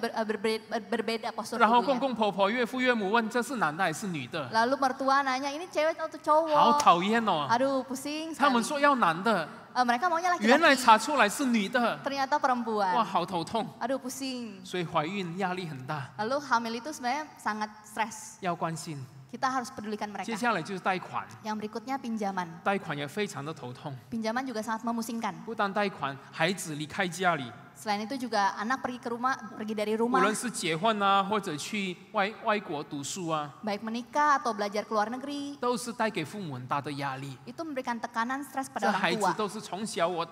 Speaker 2: berbeda postur
Speaker 1: 然后公
Speaker 2: tubuhnya.
Speaker 1: 公婆婆、岳父岳母问这是男的还是女的，
Speaker 2: Lalu mertua nanya ini cewek atau
Speaker 1: 好
Speaker 2: cowok?
Speaker 1: 讨厌哦。
Speaker 2: Aduh pusing
Speaker 1: 他们
Speaker 2: sekali.
Speaker 1: 说要男的，
Speaker 2: Mereka maunya
Speaker 1: 原来
Speaker 2: laki-laki.
Speaker 1: 查出来是女的，
Speaker 2: Ternyata
Speaker 1: 哇，
Speaker 2: perempuan.
Speaker 1: 好头痛。
Speaker 2: Aduh pusing.
Speaker 1: 所以怀孕压力很大，
Speaker 2: Lalu hamil itu sebenarnya sangat stres.
Speaker 1: 要关心。
Speaker 2: Kita harus pedulikan
Speaker 1: 接
Speaker 2: mereka.
Speaker 1: 下来就是贷款，
Speaker 2: Yang berikutnya pinjaman.
Speaker 1: 贷款也非常的头痛。
Speaker 2: Pinjaman juga sangat memusingkan.
Speaker 1: 不但贷款，孩子离开家里，
Speaker 2: Selain itu juga anak pergi dari
Speaker 1: 无
Speaker 2: rumah,
Speaker 1: 论是结婚啊，或者去外国读书啊，
Speaker 2: baik menikah atau belajar ke luar negeri,
Speaker 1: 都是带给父母很大的压力。
Speaker 2: itu memberikan tekanan stres
Speaker 1: 这
Speaker 2: pada
Speaker 1: 孩
Speaker 2: orang
Speaker 1: 子
Speaker 2: tua.
Speaker 1: 都是从小我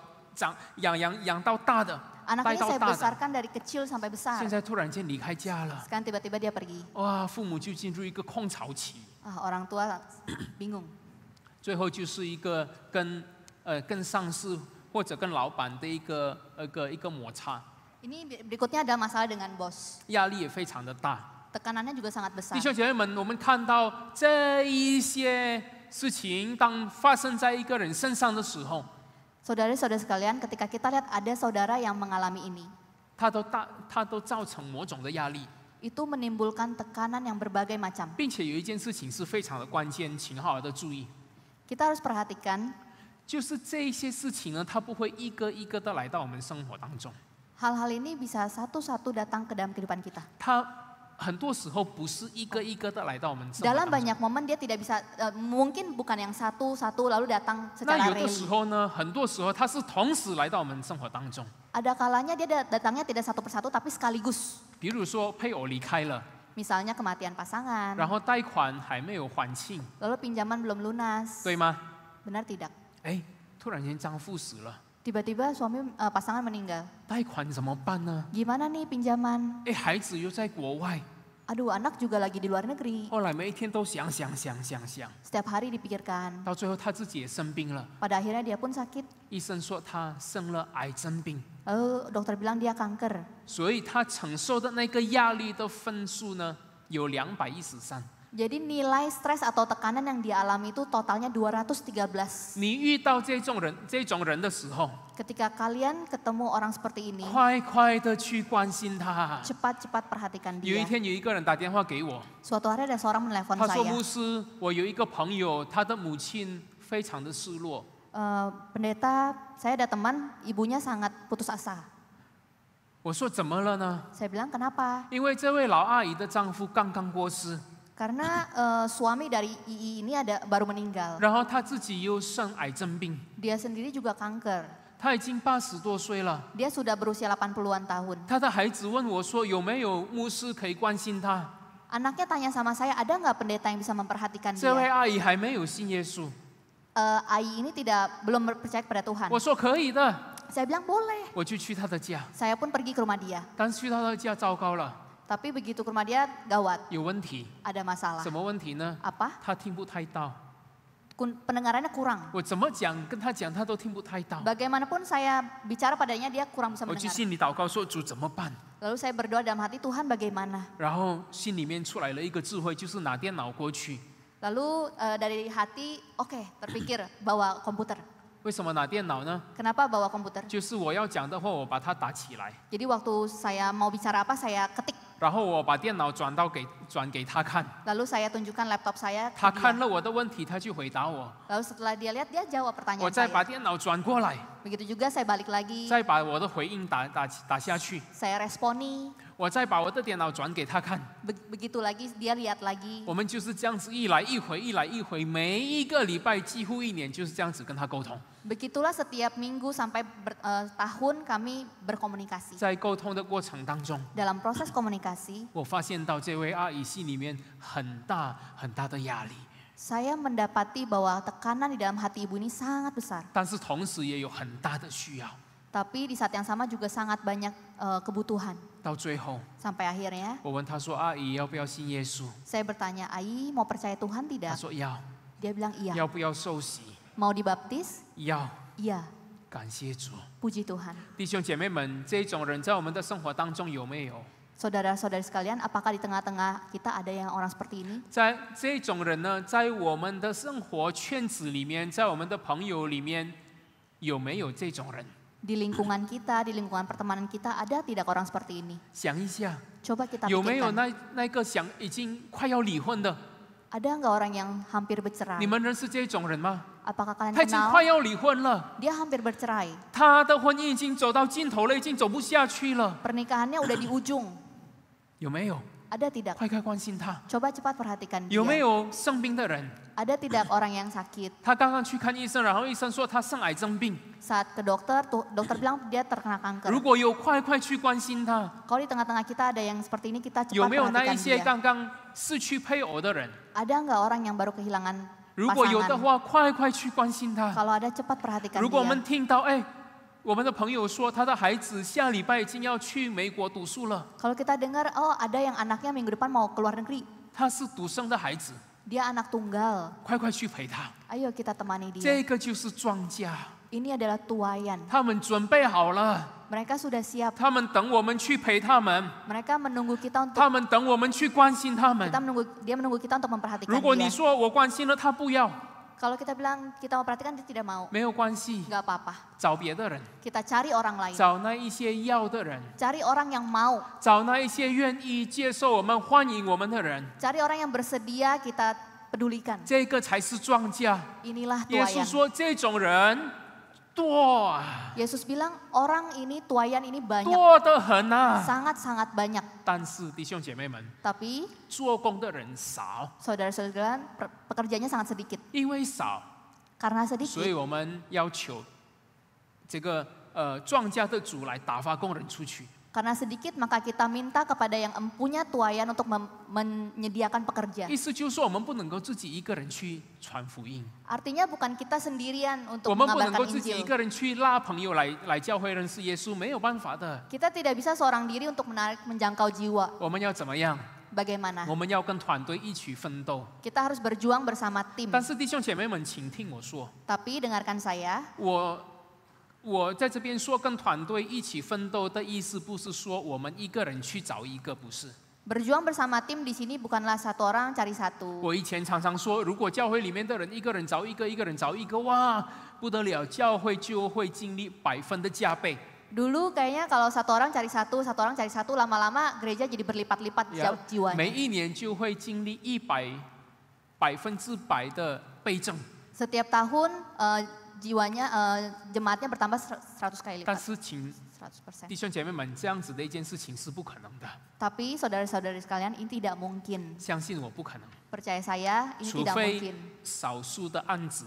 Speaker 1: 养到大的，
Speaker 2: Anak
Speaker 1: 带
Speaker 2: ini
Speaker 1: 到
Speaker 2: saya
Speaker 1: 大的，
Speaker 2: besarkan dari kecil sampai
Speaker 1: 现
Speaker 2: besar.
Speaker 1: 在突然间离开家了，
Speaker 2: Sekarang tiba-tiba dia pergi.
Speaker 1: 哇，父母就进入一个空巢期，
Speaker 2: Orang tua bingung.
Speaker 1: 最后就是一个跟上司或者跟老板的一个摩擦，
Speaker 2: Ini berikutnya ada masalah dengan bos.
Speaker 1: 压力也非常的大。
Speaker 2: Tekanannya juga sangat besar.
Speaker 1: 弟兄姐妹们，我们看到这一些事情，当发生在一个人身上的时候，
Speaker 2: Saudara-saudara sekalian, ketika kita lihat ada saudara yang mengalami ini,
Speaker 1: 它都造成某种的压力，
Speaker 2: itu menimbulkan tekanan yang berbagai macam.
Speaker 1: 并且有一件事情是非常的关键，请好好的注意，
Speaker 2: Kita harus perhatikan
Speaker 1: 就是这一些事情呢，它不会一个一个的来到我们生活当中，
Speaker 2: hal-hal ini bisa satu-satu datang ke dalam kehidupan kita.
Speaker 1: 它很多时候不是一个一个的来到我们生活
Speaker 2: Dalam
Speaker 1: 当中。
Speaker 2: banyak momen dia tidak bisa, mungkin bukan yang satu-satu lalu datang
Speaker 1: 那
Speaker 2: secara
Speaker 1: 有的时
Speaker 2: rally.
Speaker 1: 候呢，很多时候它是同时来到我们生活当中。
Speaker 2: Ada kalanya dia datangnya tidak satu persatu tapi sekaligus.
Speaker 1: 比如说配偶离开了，
Speaker 2: Misalnya kematian pasangan,
Speaker 1: 然后贷款还没有还清，
Speaker 2: lalu pinjaman belum lunas.
Speaker 1: 对吗？
Speaker 2: Benar tidak?
Speaker 1: 哎，突然间丈夫死了，
Speaker 2: Tiba-tiba pasangan meninggal.
Speaker 1: 贷款怎么办呢？
Speaker 2: Gimana nih pinjaman?
Speaker 1: 哎，孩子又在国外，
Speaker 2: Aduh, anak juga lagi di luar negeri.
Speaker 1: 后来每一天都想，
Speaker 2: Setiap hari dipikirkan.
Speaker 1: 到最后他自己也生病了，
Speaker 2: Pada akhirnya dia pun sakit.
Speaker 1: 医生说他生了癌症病，
Speaker 2: Lalu dokter bilang dia kanker.
Speaker 1: 所以他承受的那个压力的分数呢有213，
Speaker 2: Jadi nilai stres atau tekanan yang dia alami itu totalnya 213.
Speaker 1: 你遇到这种人的时候，
Speaker 2: Ketika kalian ketemu orang seperti ini,
Speaker 1: 快快的去关心他。
Speaker 2: cepat-cepat perhatikan
Speaker 1: 有一
Speaker 2: dia.
Speaker 1: 天有一个人打电话给我，
Speaker 2: Suatu hari ada seorang menelepon
Speaker 1: 他说
Speaker 2: saya.
Speaker 1: 牧师，我有一个朋友，他的母亲非常的失落。
Speaker 2: Pendeta, saya ada teman, ibunya sangat putus asa.
Speaker 1: 我说怎么了呢？
Speaker 2: Saya bilang kenapa?
Speaker 1: 因为这位老阿姨的丈夫刚刚过世，
Speaker 2: Karena suami dari II ini baru meninggal.
Speaker 1: 然后她自己又生癌症病，
Speaker 2: Dia sendiri juga kanker.
Speaker 1: 她已经80多岁了。
Speaker 2: Dia sudah berusia 80-an tahun.
Speaker 1: 她的孩子问我说，有没有牧师可以关心她？
Speaker 2: Anaknya tanya sama saya, ada nggak pendeta yang bisa memperhatikan
Speaker 1: 这位
Speaker 2: dia?
Speaker 1: 阿姨还没有信耶稣。
Speaker 2: Ai ini belum percaya kepada Tuhan.
Speaker 1: 我说可以的，
Speaker 2: Saya bilang boleh.
Speaker 1: 我就去她的家。
Speaker 2: Saya pun pergi ke rumah dia.
Speaker 1: 但是去到她的家糟糕了，
Speaker 2: Tapi begitu ke rumah dia, gawat,
Speaker 1: 有问题。
Speaker 2: ada masalah.
Speaker 1: 什么问题呢？
Speaker 2: Apa?
Speaker 1: 她听不太到，
Speaker 2: Pendengarannya kurang.
Speaker 1: 我怎么讲跟她讲，她都听不太到。
Speaker 2: Bagaimanapun saya bicara padanya, dia kurang bisa
Speaker 1: 我去
Speaker 2: mendengar.
Speaker 1: 心里祷告说主怎么办？
Speaker 2: Lalu saya berdoa dalam hati, Tuhan bagaimana?
Speaker 1: 然后心里面出来了一个智慧，就是拿电脑过去。
Speaker 2: Lalu dari hati, oke, terpikir bawa komputer.
Speaker 1: 为什么拿电脑呢？
Speaker 2: Kenapa bawa komputer?
Speaker 1: 就是我要讲的话，我把它打起来，
Speaker 2: Jadi waktu saya mau bicara apa, saya ketik.
Speaker 1: 然后我把电脑转给他看。
Speaker 2: Lalu saya tunjukkan laptop saya
Speaker 1: 他
Speaker 2: ke
Speaker 1: 看
Speaker 2: dia.
Speaker 1: 了我的问题，他就回答我。
Speaker 2: Lalu setelah dia lihat, dia jawab
Speaker 1: 我
Speaker 2: pertanyaan
Speaker 1: 再把
Speaker 2: saya.
Speaker 1: 电脑转过来，
Speaker 2: Begitu juga saya balik lagi,
Speaker 1: 再把我的回应打下去，
Speaker 2: saya responi.
Speaker 1: 我再把我的电脑转给他看。
Speaker 2: Begitu lagi, dia lihat lagi.
Speaker 1: 我们就是这样子一来一回，一来一回，每一个礼拜几乎1年就是这样子跟他沟通。
Speaker 2: Begitulah setiap minggu sampai tahun kami berkomunikasi.
Speaker 1: 在沟通的过程当中，
Speaker 2: Dalam proses komunikasi,
Speaker 1: 我发现到这位阿姨心里面很大的压力，
Speaker 2: saya mendapati bahwa tekanan di dalam hati ibu ini sangat besar.
Speaker 1: 但是同时也有很大的需要。
Speaker 2: Tapi di saat yang sama juga sangat banyak kebutuhan.
Speaker 1: 到最后，
Speaker 2: Sampai akhirnya
Speaker 1: 我问她说：“阿姨要不要信耶稣
Speaker 2: saya bertanya, Ai mau percaya Tuhan？”
Speaker 1: 她
Speaker 2: tidak?
Speaker 1: 说要。
Speaker 2: Dia bilang iya.
Speaker 1: 要不要受洗？
Speaker 2: Mau dibaptis?
Speaker 1: 要。
Speaker 2: Iya.
Speaker 1: 感谢主，
Speaker 2: Puji Tuhan.
Speaker 1: 弟兄姐妹们，这种人在我们的生活当中有没有？
Speaker 2: Saudara-saudari sekalian, apakah di tengah-tengah kita ada yang orang seperti ini?
Speaker 1: 在这种人呢，在我们的生活圈子里面，在我们的朋友里面，有没有这种人？
Speaker 2: Di lingkungan kita, di lingkungan pertemanan kita, ada tidak orang seperti ini?
Speaker 1: 想一下，
Speaker 2: Coba kita
Speaker 1: 有没有
Speaker 2: pikirkan.
Speaker 1: 那个已经快要离婚的？
Speaker 2: Ada nggak orang yang hampir bercerai?
Speaker 1: 你们认识这种人吗？
Speaker 2: Apakah kalian
Speaker 1: 他已经
Speaker 2: kenal?
Speaker 1: 快要离婚了，
Speaker 2: Dia hampir bercerai.
Speaker 1: 他的婚姻已经走到尽头了，已经走不下去了，
Speaker 2: Pernikahannya udah di ujung.
Speaker 1: 有没有？
Speaker 2: Ada tidak?
Speaker 1: 快关心他。
Speaker 2: Coba cepat perhatikan
Speaker 1: 有没
Speaker 2: dia.
Speaker 1: 有生病的人？
Speaker 2: Ada tidak orang yang sakit?
Speaker 1: 他刚刚去看医生，然后医生说他生癌症病。
Speaker 2: Saat ke dokter, dokter bilang dia terkena kanker.
Speaker 1: 如果有，快去关心他。
Speaker 2: Kalau di tengah-tengah kita ada yang seperti ini, kita
Speaker 1: 有
Speaker 2: cepat
Speaker 1: 没有那一
Speaker 2: perhatikan
Speaker 1: 些
Speaker 2: dia.
Speaker 1: 刚刚失去配偶的人？
Speaker 2: Ada nggak orang yang baru kehilangan
Speaker 1: 如果有的
Speaker 2: pasangan?
Speaker 1: 话，快去关心他。
Speaker 2: Kalau ada, cepat perhatikan
Speaker 1: 如果我们
Speaker 2: dia.
Speaker 1: 听到，我们的朋友说他的孩子下礼拜已经要去美国读书了，
Speaker 2: Kalau kita dengar, oh ada yang anaknya minggu depan mau keluar negeri.
Speaker 1: 他是独生的孩子，
Speaker 2: Dia anak tunggal.
Speaker 1: 快去陪他。
Speaker 2: Ayo kita temani dia.
Speaker 1: 这个就是庄稼，
Speaker 2: Ini adalah tuayan.
Speaker 1: 他们准备好了，
Speaker 2: Mereka sudah siap.
Speaker 1: 他们等我们去陪他们，
Speaker 2: Mereka menunggu kita untuk
Speaker 1: 他们等我们去关心他们。
Speaker 2: dia menunggu kita untuk memperhatikan
Speaker 1: 如果你
Speaker 2: dia.
Speaker 1: 说我关心了他不要，
Speaker 2: Kalau kita bilang kita mau perhatikan, dia tidak mau.
Speaker 1: 没有关系，
Speaker 2: Nggak apa-apa.
Speaker 1: 找别的人，
Speaker 2: Kita cari orang lain.
Speaker 1: 找那一些要的人，
Speaker 2: Cari orang yang mau.
Speaker 1: 找那一些愿意接受我们、欢迎我们的人，
Speaker 2: Cari orang yang bersedia kita pedulikan.
Speaker 1: 这个才是庄稼。
Speaker 2: Inilah
Speaker 1: 耶稣
Speaker 2: tuayan.
Speaker 1: 说这种人多啊，
Speaker 2: Yesus bilang orang ini, tuayan ini banyak.
Speaker 1: 多得很啊。
Speaker 2: Sangat-sangat banyak.
Speaker 1: 但是弟兄姐妹们，
Speaker 2: Tapi
Speaker 1: 做工的人少，
Speaker 2: saudara-saudara, pekerjanya sangat sedikit.
Speaker 1: 因为少，
Speaker 2: Karena
Speaker 1: 所以
Speaker 2: sedikit,
Speaker 1: 我们要求这个庄稼的主来打发工人出去。
Speaker 2: karena sedikit maka kita minta kepada yang empunya tuayan untuk menyediakan pekerja.
Speaker 1: 意思就是说，我们不能够自己一个人去传福音，
Speaker 2: Artinya bukan kita sendirian
Speaker 1: 我
Speaker 2: untuk
Speaker 1: 们不能够
Speaker 2: mengabarkan
Speaker 1: 自己一
Speaker 2: Injil.
Speaker 1: 个人去拉朋友来教会认识耶稣，没有办法的。
Speaker 2: Kita tidak bisa seorang diri untuk menjangkau jiwa.
Speaker 1: 我们要怎么样？
Speaker 2: Bagaimana?
Speaker 1: 我们要跟团队一起奋斗。
Speaker 2: Kita harus berjuang bersama tim.
Speaker 1: 但是弟兄姐妹们，请听我说，
Speaker 2: Tapi dengarkan saya,
Speaker 1: 我在这边说跟团队一起奋斗的意思，不是说我们一个人去找一个，不是。
Speaker 2: Berjuang bersama tim di sini bukanlah satu orang cari satu.
Speaker 1: 我以前常常说，如果教会里面的人一个人找一个，一个人找一个，哇，不得了，教会就会经历100%的加倍。
Speaker 2: Dulu kayaknya kalau satu orang cari satu orang cari satu, lama-lama gereja jadi berlipat-lipat jiwanya.
Speaker 1: 每一年就会经历100%的倍增。
Speaker 2: Setiap tahun jiwanya jemaatnya bertambah 100 kali
Speaker 1: 但
Speaker 2: lipat.
Speaker 1: 是请
Speaker 2: 100%.
Speaker 1: 弟兄姐妹们，这样子的一件事情是不可能的，
Speaker 2: Tapi saudara-saudari sekalian, ini tidak mungkin.
Speaker 1: 相信我不可能，
Speaker 2: Percaya saya, ini
Speaker 1: 除
Speaker 2: tidak
Speaker 1: 非
Speaker 2: mungkin.
Speaker 1: 少数的案子，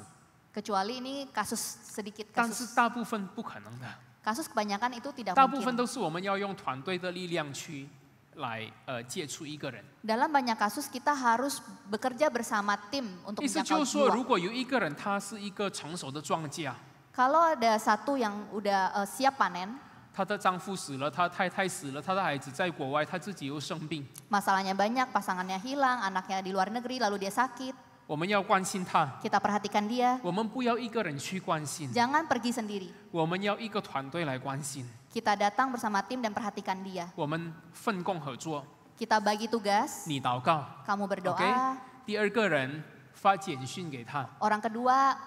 Speaker 2: Kecuali ini kasus sedikit
Speaker 1: 但是
Speaker 2: kasus.
Speaker 1: 大部分不可能的，
Speaker 2: Kasus kebanyakan itu tidak
Speaker 1: 大部分
Speaker 2: mungkin.
Speaker 1: 都是我们要用团队的力量去来接触一个人。
Speaker 2: Dalam banyak kasus kita harus bekerja bersama tim untuk
Speaker 1: 意思
Speaker 2: menjangkau
Speaker 1: 就是说，
Speaker 2: jiwa.
Speaker 1: 如果有一个人他是一个成熟的庄稼，
Speaker 2: Kalau ada satu yang udah siap panen,
Speaker 1: 她的丈夫死了，她太太死了，她的孩子在国外，她自己又生病，
Speaker 2: masalahnya banyak, pasangannya hilang, anaknya di luar negeri, lalu dia sakit.
Speaker 1: 我们要关心她，
Speaker 2: Kita perhatikan dia,
Speaker 1: 我们不要一个人去关心，
Speaker 2: jangan pergi sendiri.
Speaker 1: 我们要一个团队来关心，
Speaker 2: Kita datang bersama tim dan perhatikan dia.
Speaker 1: 我们分工合作。
Speaker 2: Kita bagi tugas,
Speaker 1: 你祷告
Speaker 2: kamu berdoa.
Speaker 1: ，OK？第二个人发简讯给他，
Speaker 2: Orang kedua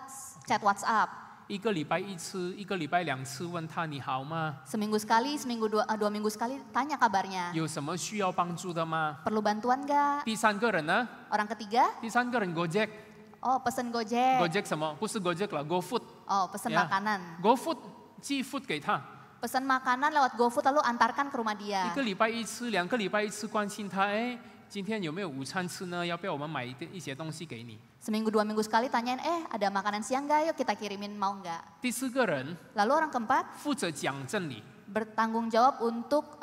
Speaker 2: chat WhatsApp.
Speaker 1: 一个礼拜1次，一个礼拜2次，问他你好吗？
Speaker 2: Seminggu sekali, dua minggu sekali tanya kabarnya.
Speaker 1: 有什么需要帮助的吗？
Speaker 2: Perlu bantuan nggak?
Speaker 1: 第三个人呢？
Speaker 2: Orang ketiga,
Speaker 1: 第三个人 Gojek，
Speaker 2: oh pesen Gojek.
Speaker 1: Gojek 什么？不是 Gojek 了 ，GoFood。
Speaker 2: Oh pesen
Speaker 1: Ya.
Speaker 2: makanan.
Speaker 1: GoFood 寄 food 给他，
Speaker 2: Pesan makanan lewat GoFood lalu antarkan ke rumah
Speaker 1: 一
Speaker 2: dia.
Speaker 1: 个礼拜1次，2个礼拜1次关心他，哎，今天有没有午餐吃呢？要不要我们买一些东西给你？
Speaker 2: Seminggu 2 minggu sekali tanyain, ada makanan siang nggak? Yuk kita kirimin, mau nggak?
Speaker 1: 第四个人
Speaker 2: Lalu orang keempat
Speaker 1: 负责讲真理，
Speaker 2: bertanggung jawab untuk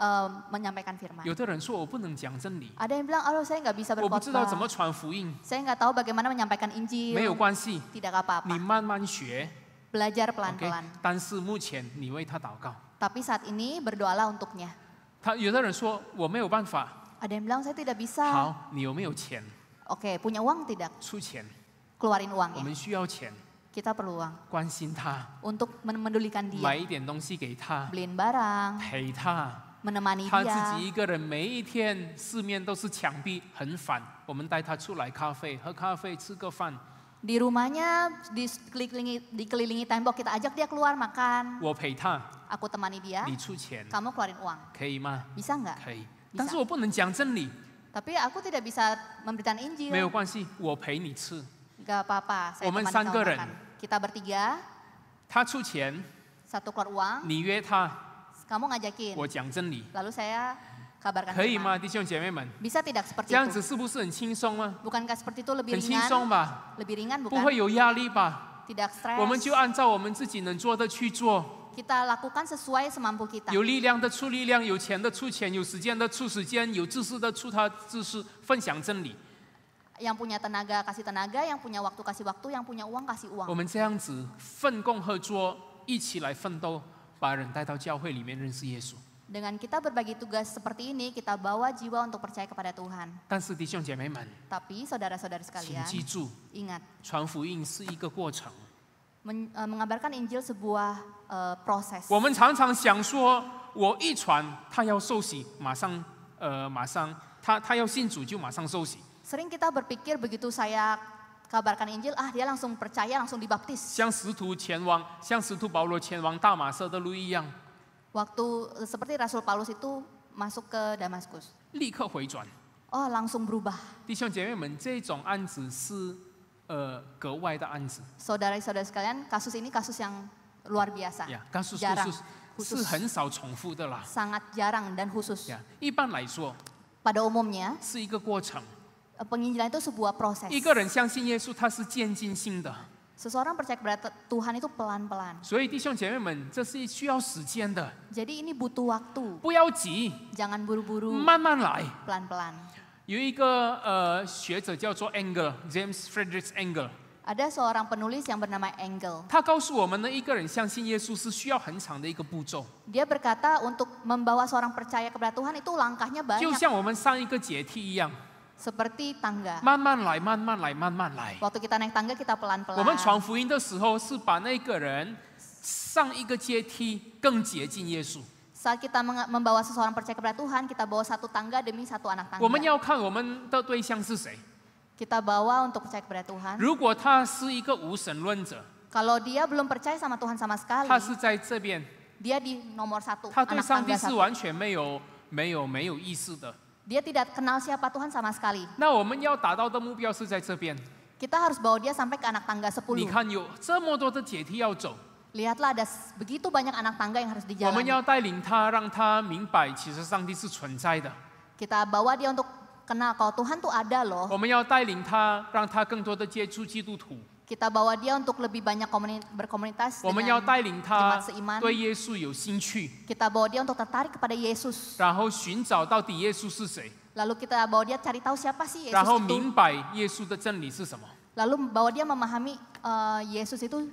Speaker 2: menyampaikan firman.
Speaker 1: 有的人说我不能讲真理，
Speaker 2: Ada yang bilang, aduh saya nggak bisa
Speaker 1: 我不知道怎么
Speaker 2: berkhotbah.
Speaker 1: 传福音，
Speaker 2: Saya nggak tahu bagaimana menyampaikan
Speaker 1: 没
Speaker 2: Injil.
Speaker 1: 有关系，
Speaker 2: Tidak apa-apa.
Speaker 1: 你慢慢学
Speaker 2: Belajar
Speaker 1: ，OK？
Speaker 2: pelan-pelan.
Speaker 1: 但是目前你为他祷告。
Speaker 2: Tapi saat ini berdoalah untuknya.
Speaker 1: 有的人说我没有办法，
Speaker 2: Ada yang bilang saya tidak bisa.
Speaker 1: 好，你有没有钱？
Speaker 2: Oke, punya uang tidak?
Speaker 1: 出钱，
Speaker 2: Keluarin
Speaker 1: 我
Speaker 2: uangnya.
Speaker 1: 们需要钱，
Speaker 2: Kita perlu uang
Speaker 1: 关心他，
Speaker 2: untuk memedulikan
Speaker 1: 买
Speaker 2: dia.
Speaker 1: 一点东西给他，
Speaker 2: Beliin barang,
Speaker 1: 陪他。
Speaker 2: menemani
Speaker 1: 他自
Speaker 2: dia.
Speaker 1: 己一个人，每一天四面都是墙壁，很烦。我们带他出来咖啡，喝咖啡，吃个饭。
Speaker 2: Di rumahnya dikelilingi tembok, kita ajak dia keluar makan.
Speaker 1: 我陪他，
Speaker 2: Aku temani dia,
Speaker 1: 你出钱，
Speaker 2: kamu keluarin uang.
Speaker 1: 可以吗？
Speaker 2: Bisa nggak?
Speaker 1: 可以。
Speaker 2: Bisa.
Speaker 1: 但是我不能讲真理，
Speaker 2: Tapi aku tidak bisa memberikan
Speaker 1: 没有
Speaker 2: Injil.
Speaker 1: 关系，我陪你吃。
Speaker 2: Gak apa-apa, saya
Speaker 1: 我们
Speaker 2: temani
Speaker 1: 3
Speaker 2: kamu
Speaker 1: 个人。
Speaker 2: makan. Kita bertiga,
Speaker 1: 他出钱，
Speaker 2: satu keluar uang,
Speaker 1: 你约他，
Speaker 2: kamu ngajakin.
Speaker 1: 我讲真理，
Speaker 2: Lalu saya kabarkan
Speaker 1: 可以
Speaker 2: firman.
Speaker 1: 吗，弟兄姐妹们？
Speaker 2: Bisa tidak seperti
Speaker 1: 这样子
Speaker 2: itu?
Speaker 1: 是不是很轻松吗？
Speaker 2: Bukankah seperti itu lebih
Speaker 1: 很轻松
Speaker 2: ringan?
Speaker 1: 吧，
Speaker 2: Lebih ringan
Speaker 1: 不
Speaker 2: bukan?
Speaker 1: 会有压力吧？
Speaker 2: Tidak
Speaker 1: 我们就
Speaker 2: stres.
Speaker 1: 按照我们自己能做的去做。
Speaker 2: Kita lakukan sesuai semampu kita.
Speaker 1: 有力量的出力量，有钱的出钱，有时间的出时间，有知识的出他知识，分享真理。
Speaker 2: Yang punya tenaga kasih tenaga, yang punya waktu kasih waktu, yang punya uang kasih
Speaker 1: 我
Speaker 2: uang.
Speaker 1: 们这样子分工合作，一起来奋斗，把人带到教会里面认识耶稣。
Speaker 2: Dengan kita berbagi tugas seperti ini, kita bawa jiwa untuk percaya kepada Tuhan.
Speaker 1: 但是弟兄姐妹们，
Speaker 2: Tapi saudara-saudari
Speaker 1: 请
Speaker 2: sekalian,
Speaker 1: 记住，
Speaker 2: ingat,
Speaker 1: 传福音是一个过程。
Speaker 2: mengabarkan Injil sebuah proses.
Speaker 1: 我们常常想说，我一传，他要受洗，马上他要信主就马上受洗。
Speaker 2: Sering kita berpikir begitu saya kabarkan Injil, dia langsung percaya, langsung dibaptis.
Speaker 1: 像使徒保罗前往大马色的路一样，
Speaker 2: Waktu seperti Rasul Paulus itu masuk ke Damaskus.
Speaker 1: 立刻回转。
Speaker 2: Oh, langsung berubah.
Speaker 1: 弟兄姐妹们，这种案子是格外的案子
Speaker 2: Saudara-saudara sekalian, kasus ini kasus yang luar biasa.
Speaker 1: 呀，kasus
Speaker 2: Jarang,
Speaker 1: khusus 是很少重复的啦
Speaker 2: sangat jarang dan khusus.
Speaker 1: 呀。一般来说
Speaker 2: Pada umumnya,
Speaker 1: 是一个过程，
Speaker 2: penginjilan itu sebuah proses.
Speaker 1: 一个人相信耶稣，他是渐进性的。
Speaker 2: Seseorang percaya kepada Tuhan itu pelan-pelan.
Speaker 1: 所以弟兄姐妹们，这是需要时间的，
Speaker 2: Jadi ini butuh waktu.
Speaker 1: 不要急，
Speaker 2: Jangan buru-buru,
Speaker 1: 慢慢来。
Speaker 2: pelan-pelan.
Speaker 1: 有一个学者叫做 James Frederick Engel，
Speaker 2: Ada seorang penulis yang bernama Engel.
Speaker 1: 他告诉我们呢，一个人相信耶稣是需要很长的一个步骤，
Speaker 2: Dia berkata untuk membawa seorang percaya kepada Tuhan itu langkahnya
Speaker 1: 就
Speaker 2: banyak.
Speaker 1: 像我们上一个阶梯一样，
Speaker 2: Seperti tangga.
Speaker 1: 慢慢来，慢慢来，慢慢来。
Speaker 2: Waktu kita naik tangga kita
Speaker 1: 我们
Speaker 2: pelan-pelan.
Speaker 1: 传福音的时候，是把那个人上一个阶梯更接近耶稣。
Speaker 2: Saat kita membawa seseorang percaya kepada Tuhan, kita bawa satu tangga demi satu anak
Speaker 1: 我们
Speaker 2: tangga.
Speaker 1: 要看我们的对象是谁。
Speaker 2: Kita bawa untuk percaya kepada Tuhan.
Speaker 1: 如果他是一个无神论者，
Speaker 2: Kalau dia belum percaya sama Tuhan sama sekali,
Speaker 1: 他是在这边，
Speaker 2: dia di nomor 1,
Speaker 1: 他对
Speaker 2: anak
Speaker 1: 上帝
Speaker 2: tangga
Speaker 1: 是
Speaker 2: 1.
Speaker 1: 完全没有意识的。
Speaker 2: Dia tidak kenal siapa Tuhan sama sekali.
Speaker 1: 那我们要达到的目标是在这边。
Speaker 2: Kita harus bawa dia sampai ke anak tangga
Speaker 1: 你
Speaker 2: 10.
Speaker 1: 看有这么多的阶梯要走，
Speaker 2: Lihatlah ada begitu banyak anak tangga yang harus
Speaker 1: 我们
Speaker 2: dijalani.
Speaker 1: 要带领他，让他明白其实上帝是存在的。
Speaker 2: Kita bawa dia untuk kenal kalau Tuhan tuh ada loh.
Speaker 1: 我们要带领他，让他更多的接触基督徒。
Speaker 2: Kita bawa dia untuk lebih banyak berkomunitas
Speaker 1: 我们要
Speaker 2: dengan
Speaker 1: 带领他
Speaker 2: jemaat seiman.
Speaker 1: 对耶稣有兴趣，
Speaker 2: Kita bawa dia untuk tertarik kepada Yesus.
Speaker 1: 然后寻找到底耶稣是谁，
Speaker 2: Lalu kita bawa dia cari tahu siapa sih
Speaker 1: 然后
Speaker 2: Yesus itu.
Speaker 1: 明白耶稣的真理是什么。
Speaker 2: Lalu bawa dia memahami Yesus itu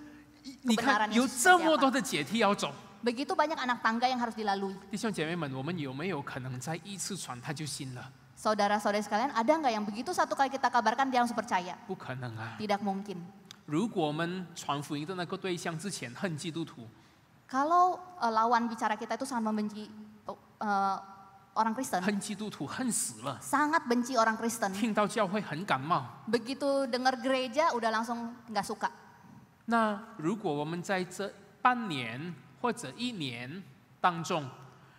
Speaker 1: 你
Speaker 2: kebenaran
Speaker 1: 看有
Speaker 2: Yesus
Speaker 1: 这
Speaker 2: seperti
Speaker 1: 么
Speaker 2: apa.
Speaker 1: 多的阶梯要走，
Speaker 2: Begitu banyak anak tangga yang harus dilalui.
Speaker 1: 弟兄姐妹们，我们有没有可能在一次传他就信了？
Speaker 2: Saudara-saudari sekalian, ada nggak yang begitu satu kali kita kabarkan dia langsung percaya?
Speaker 1: 不可能啊！
Speaker 2: Tidak mungkin.
Speaker 1: 如果我们传福音的那个对象之前恨基督徒，
Speaker 2: Kalau lawan bicara kita itu sangat membenci orang Kristen,
Speaker 1: 恨基督徒恨死了，
Speaker 2: sangat benci orang Kristen.
Speaker 1: 听到教会很感冒。
Speaker 2: Begitu dengar gereja udah langsung nggak suka.
Speaker 1: 那如果我们在这半年或者1年当中，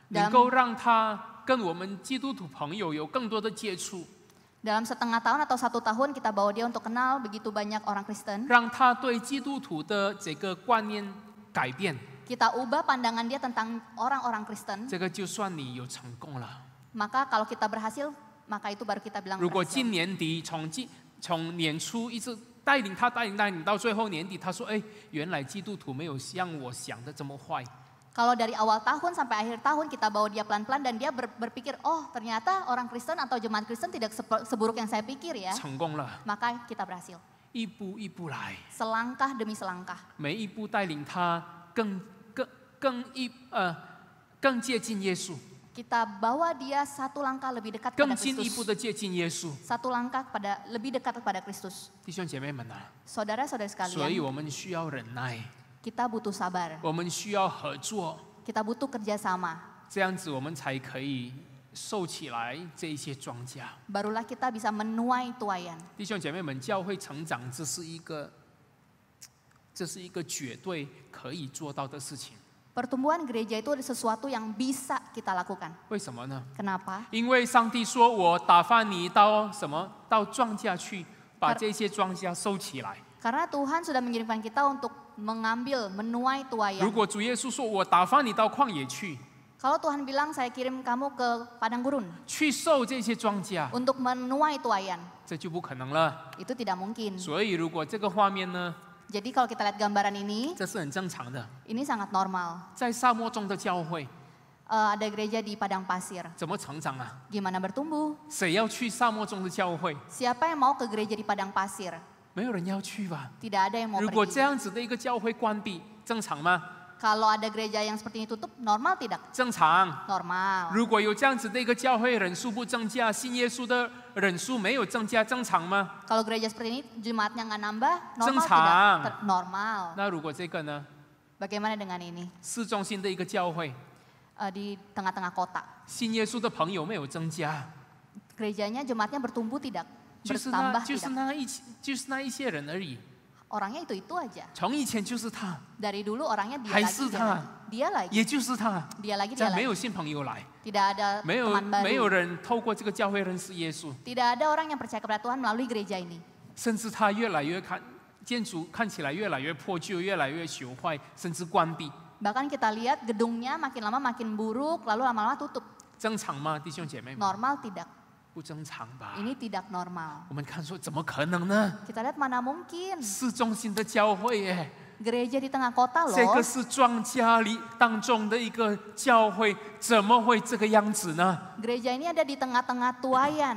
Speaker 1: 能够让他跟我们基督徒朋友有更多的接触，
Speaker 2: Dalam setengah tahun atau 1 tahun kita bawa dia untuk kenal begitu banyak orang Kristen.
Speaker 1: 让他对基督徒的这个观念改变，
Speaker 2: Kita ubah pandangan dia tentang orang-orang Kristen.
Speaker 1: 这个就算你有成功了。
Speaker 2: Maka kalau kita berhasil, maka itu baru kita bilang
Speaker 1: 如果
Speaker 2: berhasil.
Speaker 1: 今年底从年初一直带领到最后年底，他说：“哎，原来基督徒没有像我想的这么坏。”
Speaker 2: Kalau dari awal tahun sampai akhir tahun kita bawa dia pelan-pelan dan dia berpikir, oh ternyata orang Kristen atau jemaat Kristen tidak seburuk yang saya pikir ya.
Speaker 1: 成功了，
Speaker 2: Maka kita berhasil.
Speaker 1: 一步一步来，
Speaker 2: Selangkah demi selangkah.
Speaker 1: 每一步带领他更接近耶稣，
Speaker 2: Kita bawa dia satu langkah lebih dekat
Speaker 1: 更
Speaker 2: kepada
Speaker 1: 进一步
Speaker 2: Kristus.
Speaker 1: 的接近耶稣。
Speaker 2: Satu langkah lebih dekat kepada Kristus.
Speaker 1: 弟兄姐妹们啊，
Speaker 2: Saudara-saudari
Speaker 1: 所以
Speaker 2: sekalian,
Speaker 1: 我们需要忍耐，
Speaker 2: kita butuh sabar.
Speaker 1: 我们需要合作，
Speaker 2: Kita butuh kerjasama.
Speaker 1: 这样子我们才可以收起来这一些庄稼。
Speaker 2: Barulah kita bisa menuai tuaian.
Speaker 1: 弟兄姐妹们，教会成长这是一个绝对可以做到的事情。
Speaker 2: Pertumbuhan gereja itu ada sesuatu yang bisa kita lakukan.
Speaker 1: 为什么呢？
Speaker 2: Kenapa?
Speaker 1: 因为上帝说：“我打发你到什么？到庄稼去，把这些庄稼收起来。”
Speaker 2: Karena Tuhan sudah mengirimkan kita untuk mengambil, menuai
Speaker 1: 如
Speaker 2: tuaian.
Speaker 1: 果主耶稣说：“我打发你到旷野去，
Speaker 2: Kalau Tuhan bilang saya kirim kamu ke padang gurun
Speaker 1: 去收这些庄稼，
Speaker 2: untuk menuai tuaian,
Speaker 1: 这就不可能了。
Speaker 2: itu tidak mungkin.
Speaker 1: 所以，如果这个画面呢，
Speaker 2: Jadi kalau kita lihat gambaran ini,
Speaker 1: 这是很正常的。
Speaker 2: ini sangat normal.
Speaker 1: 在沙漠中的教会
Speaker 2: Ada gereja di padang pasir.
Speaker 1: 怎么成长啊？
Speaker 2: Gimana bertumbuh?
Speaker 1: 谁要去沙漠中的教会？
Speaker 2: Siapa yang mau ke gereja di padang pasir?
Speaker 1: 没有人要去吧？
Speaker 2: Tidak ada yang mau
Speaker 1: 如果这
Speaker 2: pergi.
Speaker 1: 样子的一个教会关闭，正常吗？
Speaker 2: Kalau ada gereja yang seperti ini tutup, normal tidak?
Speaker 1: 正常。
Speaker 2: Normal.
Speaker 1: 如果有这样子的一个教会人数不增加，信耶稣的人数没有增加，正常吗？
Speaker 2: Kalau gereja seperti ini jemaatnya nggak nambah, normal
Speaker 1: 正常。
Speaker 2: tidak? Normal.
Speaker 1: 那如果这个呢？
Speaker 2: Bagaimana dengan ini?
Speaker 1: 市中心的一个教会，
Speaker 2: Di tengah-tengah kota,
Speaker 1: 信耶稣的朋友没有增加，
Speaker 2: gerejanya jemaatnya bertumbuh tidak?
Speaker 1: 就是那
Speaker 2: Bertambah tidak?
Speaker 1: 那一些人而已。
Speaker 2: Orangnya itu aja.
Speaker 1: 从以前就是他，
Speaker 2: Dari dulu orangnya dia
Speaker 1: 还
Speaker 2: lagi,
Speaker 1: 是
Speaker 2: dia
Speaker 1: 他，
Speaker 2: lagi, dia lagi,
Speaker 1: 也就是他，
Speaker 2: dia lagi,
Speaker 1: 这
Speaker 2: dia
Speaker 1: 样没
Speaker 2: lagi.
Speaker 1: 有新朋友来，
Speaker 2: Tidak ada
Speaker 1: 没有
Speaker 2: teman
Speaker 1: 没有
Speaker 2: baru.
Speaker 1: 人透过这个教会认识耶稣，
Speaker 2: Tidak ada orang yang percaya kepada Tuhan melalui gereja ini.
Speaker 1: 甚至他越来越建筑看起来越来越破旧，越来越朽坏，甚至关闭。
Speaker 2: Bahkan kita lihat gedungnya makin lama makin buruk, lalu lama-lama tutup.
Speaker 1: 正常吗，弟兄姐妹们？
Speaker 2: Normal tidak.
Speaker 1: 不正常吧？
Speaker 2: Ini tidak normal.
Speaker 1: 我们看说怎么可能呢？
Speaker 2: Kita lihat mana mungkin.
Speaker 1: 市中心的教会耶，
Speaker 2: Gereja di tengah kota
Speaker 1: 这
Speaker 2: loh.
Speaker 1: 个是庄稼里当中的一个教会，怎么会这个样子呢？
Speaker 2: Gereja ini ada di tengah-tengah tuaian.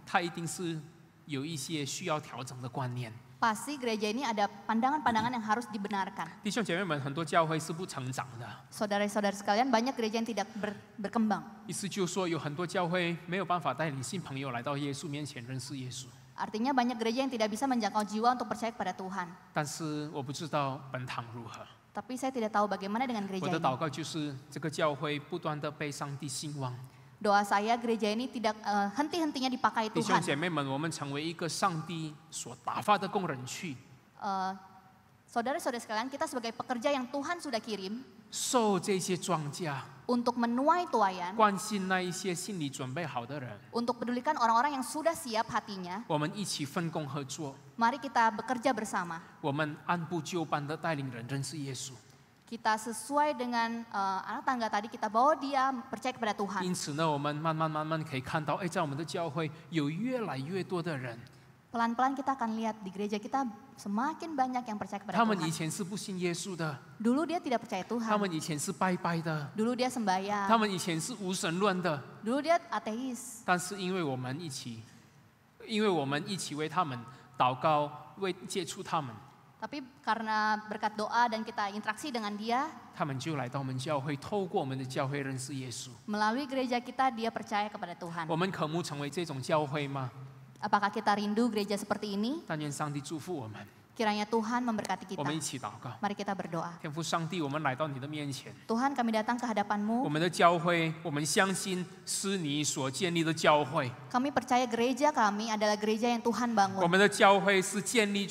Speaker 1: 它一定是有一些需要调整的观念。
Speaker 2: Pasti gereja ini ada pandangan-pandangan yang harus dibenarkan.
Speaker 1: 弟兄姐妹们，很多教会是不成长的，
Speaker 2: Saudara-saudara sekalian, banyak gereja yang tidak berkembang.
Speaker 1: 意思就是说，有很多教会没有办法带领新朋友来到耶稣面前认识耶稣。
Speaker 2: Artinya banyak gereja yang tidak bisa menjangkau jiwa untuk percaya kepada Tuhan.
Speaker 1: 但是我不知道本堂如何。
Speaker 2: Tapi saya tidak tahu bagaimana dengan
Speaker 1: 我
Speaker 2: gereja
Speaker 1: 的
Speaker 2: ini.
Speaker 1: 祷告就是这个教会不断的被上帝兴旺。
Speaker 2: Doa saya gereja ini tidak henti-hentinya dipakai
Speaker 1: 弟兄
Speaker 2: Tuhan.
Speaker 1: 姐妹们，我们成为一个上帝所打发的工人去，
Speaker 2: Saudara-saudara sekalian, kita sebagai pekerja yang Tuhan sudah kirim
Speaker 1: 受这些庄稼，
Speaker 2: untuk menuai tuayan,
Speaker 1: 关心那一些心里准备好的人，
Speaker 2: untuk pedulikan orang-orang yang sudah siap hatinya.
Speaker 1: 我们一起分工合作，
Speaker 2: Mari kita bekerja bersama.
Speaker 1: 我们按部就班的带领人认识耶稣。
Speaker 2: Kita sesuai dengan anak tangga tadi, kita bawa dia percaya kepada Tuhan.
Speaker 1: 因此呢，我们慢慢可以看到，哎，在我们的教会有越来越多的人，
Speaker 2: Pelan-pelan kita akan lihat di gereja kita semakin banyak yang percaya kepada
Speaker 1: 他们以
Speaker 2: Tuhan.
Speaker 1: 前是不信耶稣的，
Speaker 2: Dulu dia tidak percaya
Speaker 1: 他
Speaker 2: Tuhan.
Speaker 1: 们以前是拜拜的，
Speaker 2: Dulu dia sembahyang.
Speaker 1: 他们以前是无神论的，
Speaker 2: Dulu dia ateis.
Speaker 1: 但是因为我们一起为他们祷告，为接触他们，
Speaker 2: Tapi karena berkat doa dan kita interaksi dengan dia,
Speaker 1: 他们就来到我们教会，透过我们的教会认识耶稣。
Speaker 2: melalui gereja kita dia percaya kepada Tuhan.
Speaker 1: 我们渴慕成为这种教会吗？
Speaker 2: Apakah kita rindu gereja seperti ini?
Speaker 1: 但愿上帝祝福我们，
Speaker 2: Kiranya Tuhan memberkati
Speaker 1: 我们一
Speaker 2: kita.
Speaker 1: 起祷告。
Speaker 2: Mari kita berdoa.
Speaker 1: 天父上帝，我们来到你的面前，
Speaker 2: Tuhan, kami datang ke
Speaker 1: 我
Speaker 2: hadapan-Mu.
Speaker 1: 们的教会，我们相信是你所建立的教会，
Speaker 2: Kami percaya gereja kami adalah gereja yang Tuhan
Speaker 1: 我
Speaker 2: bangun.
Speaker 1: 们的教会是建立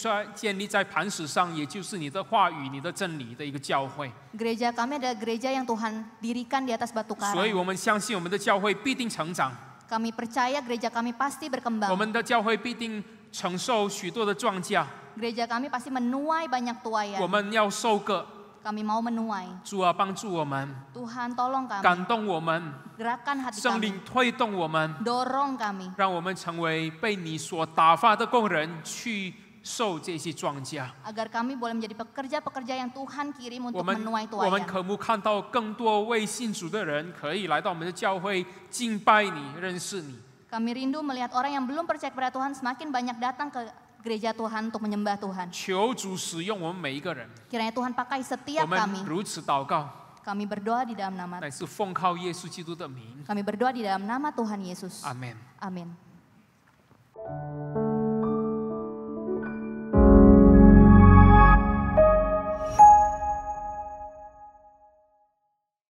Speaker 1: 在磐石上，也就是你的话语、你的真理的一个教会。
Speaker 2: Gereja kami adalah gereja yang Tuhan dirikan di atas batu
Speaker 1: 所以
Speaker 2: karang.
Speaker 1: 我们相信我们的教会必定成长，
Speaker 2: Kami percaya gereja kami pasti
Speaker 1: 我
Speaker 2: berkembang.
Speaker 1: 们的教会必定承受许多的庄稼，
Speaker 2: Gereja kami pasti menuai banyak
Speaker 1: 我
Speaker 2: tuayan.
Speaker 1: 们要收割。
Speaker 2: Kami mau menuai.
Speaker 1: 主啊，帮助我们，
Speaker 2: Tuhan tolong kami.
Speaker 1: 感动我们，
Speaker 2: Gerakan hati
Speaker 1: 圣
Speaker 2: kami.
Speaker 1: 灵推动我们，
Speaker 2: Dorong kami.
Speaker 1: 让我们成为被你所打发的工人，去受这些庄稼。
Speaker 2: Agar kami boleh menjadi pekerja-pekerja yang Tuhan kirim
Speaker 1: 我
Speaker 2: untuk
Speaker 1: 们
Speaker 2: menuai
Speaker 1: 我们
Speaker 2: tuayan.
Speaker 1: 渴慕看到更多未信主的人可以来到我们的教会敬拜你、认识你。
Speaker 2: Kami rindu melihat orang yang belum percaya kepada Tuhan semakin banyak datang ke gereja Tuhan untuk menyembah Tuhan.
Speaker 1: 求主使用我们每一个人，
Speaker 2: Kiranya Tuhan pakai
Speaker 1: 我
Speaker 2: setiap
Speaker 1: 们
Speaker 2: kami.
Speaker 1: 如此祷告，
Speaker 2: Kami berdoa di dalam nama.
Speaker 1: 乃是奉靠耶稣基督的名。
Speaker 2: Kami berdoa di dalam nama Tuhan Yesus.
Speaker 1: 阿门。
Speaker 2: Amin.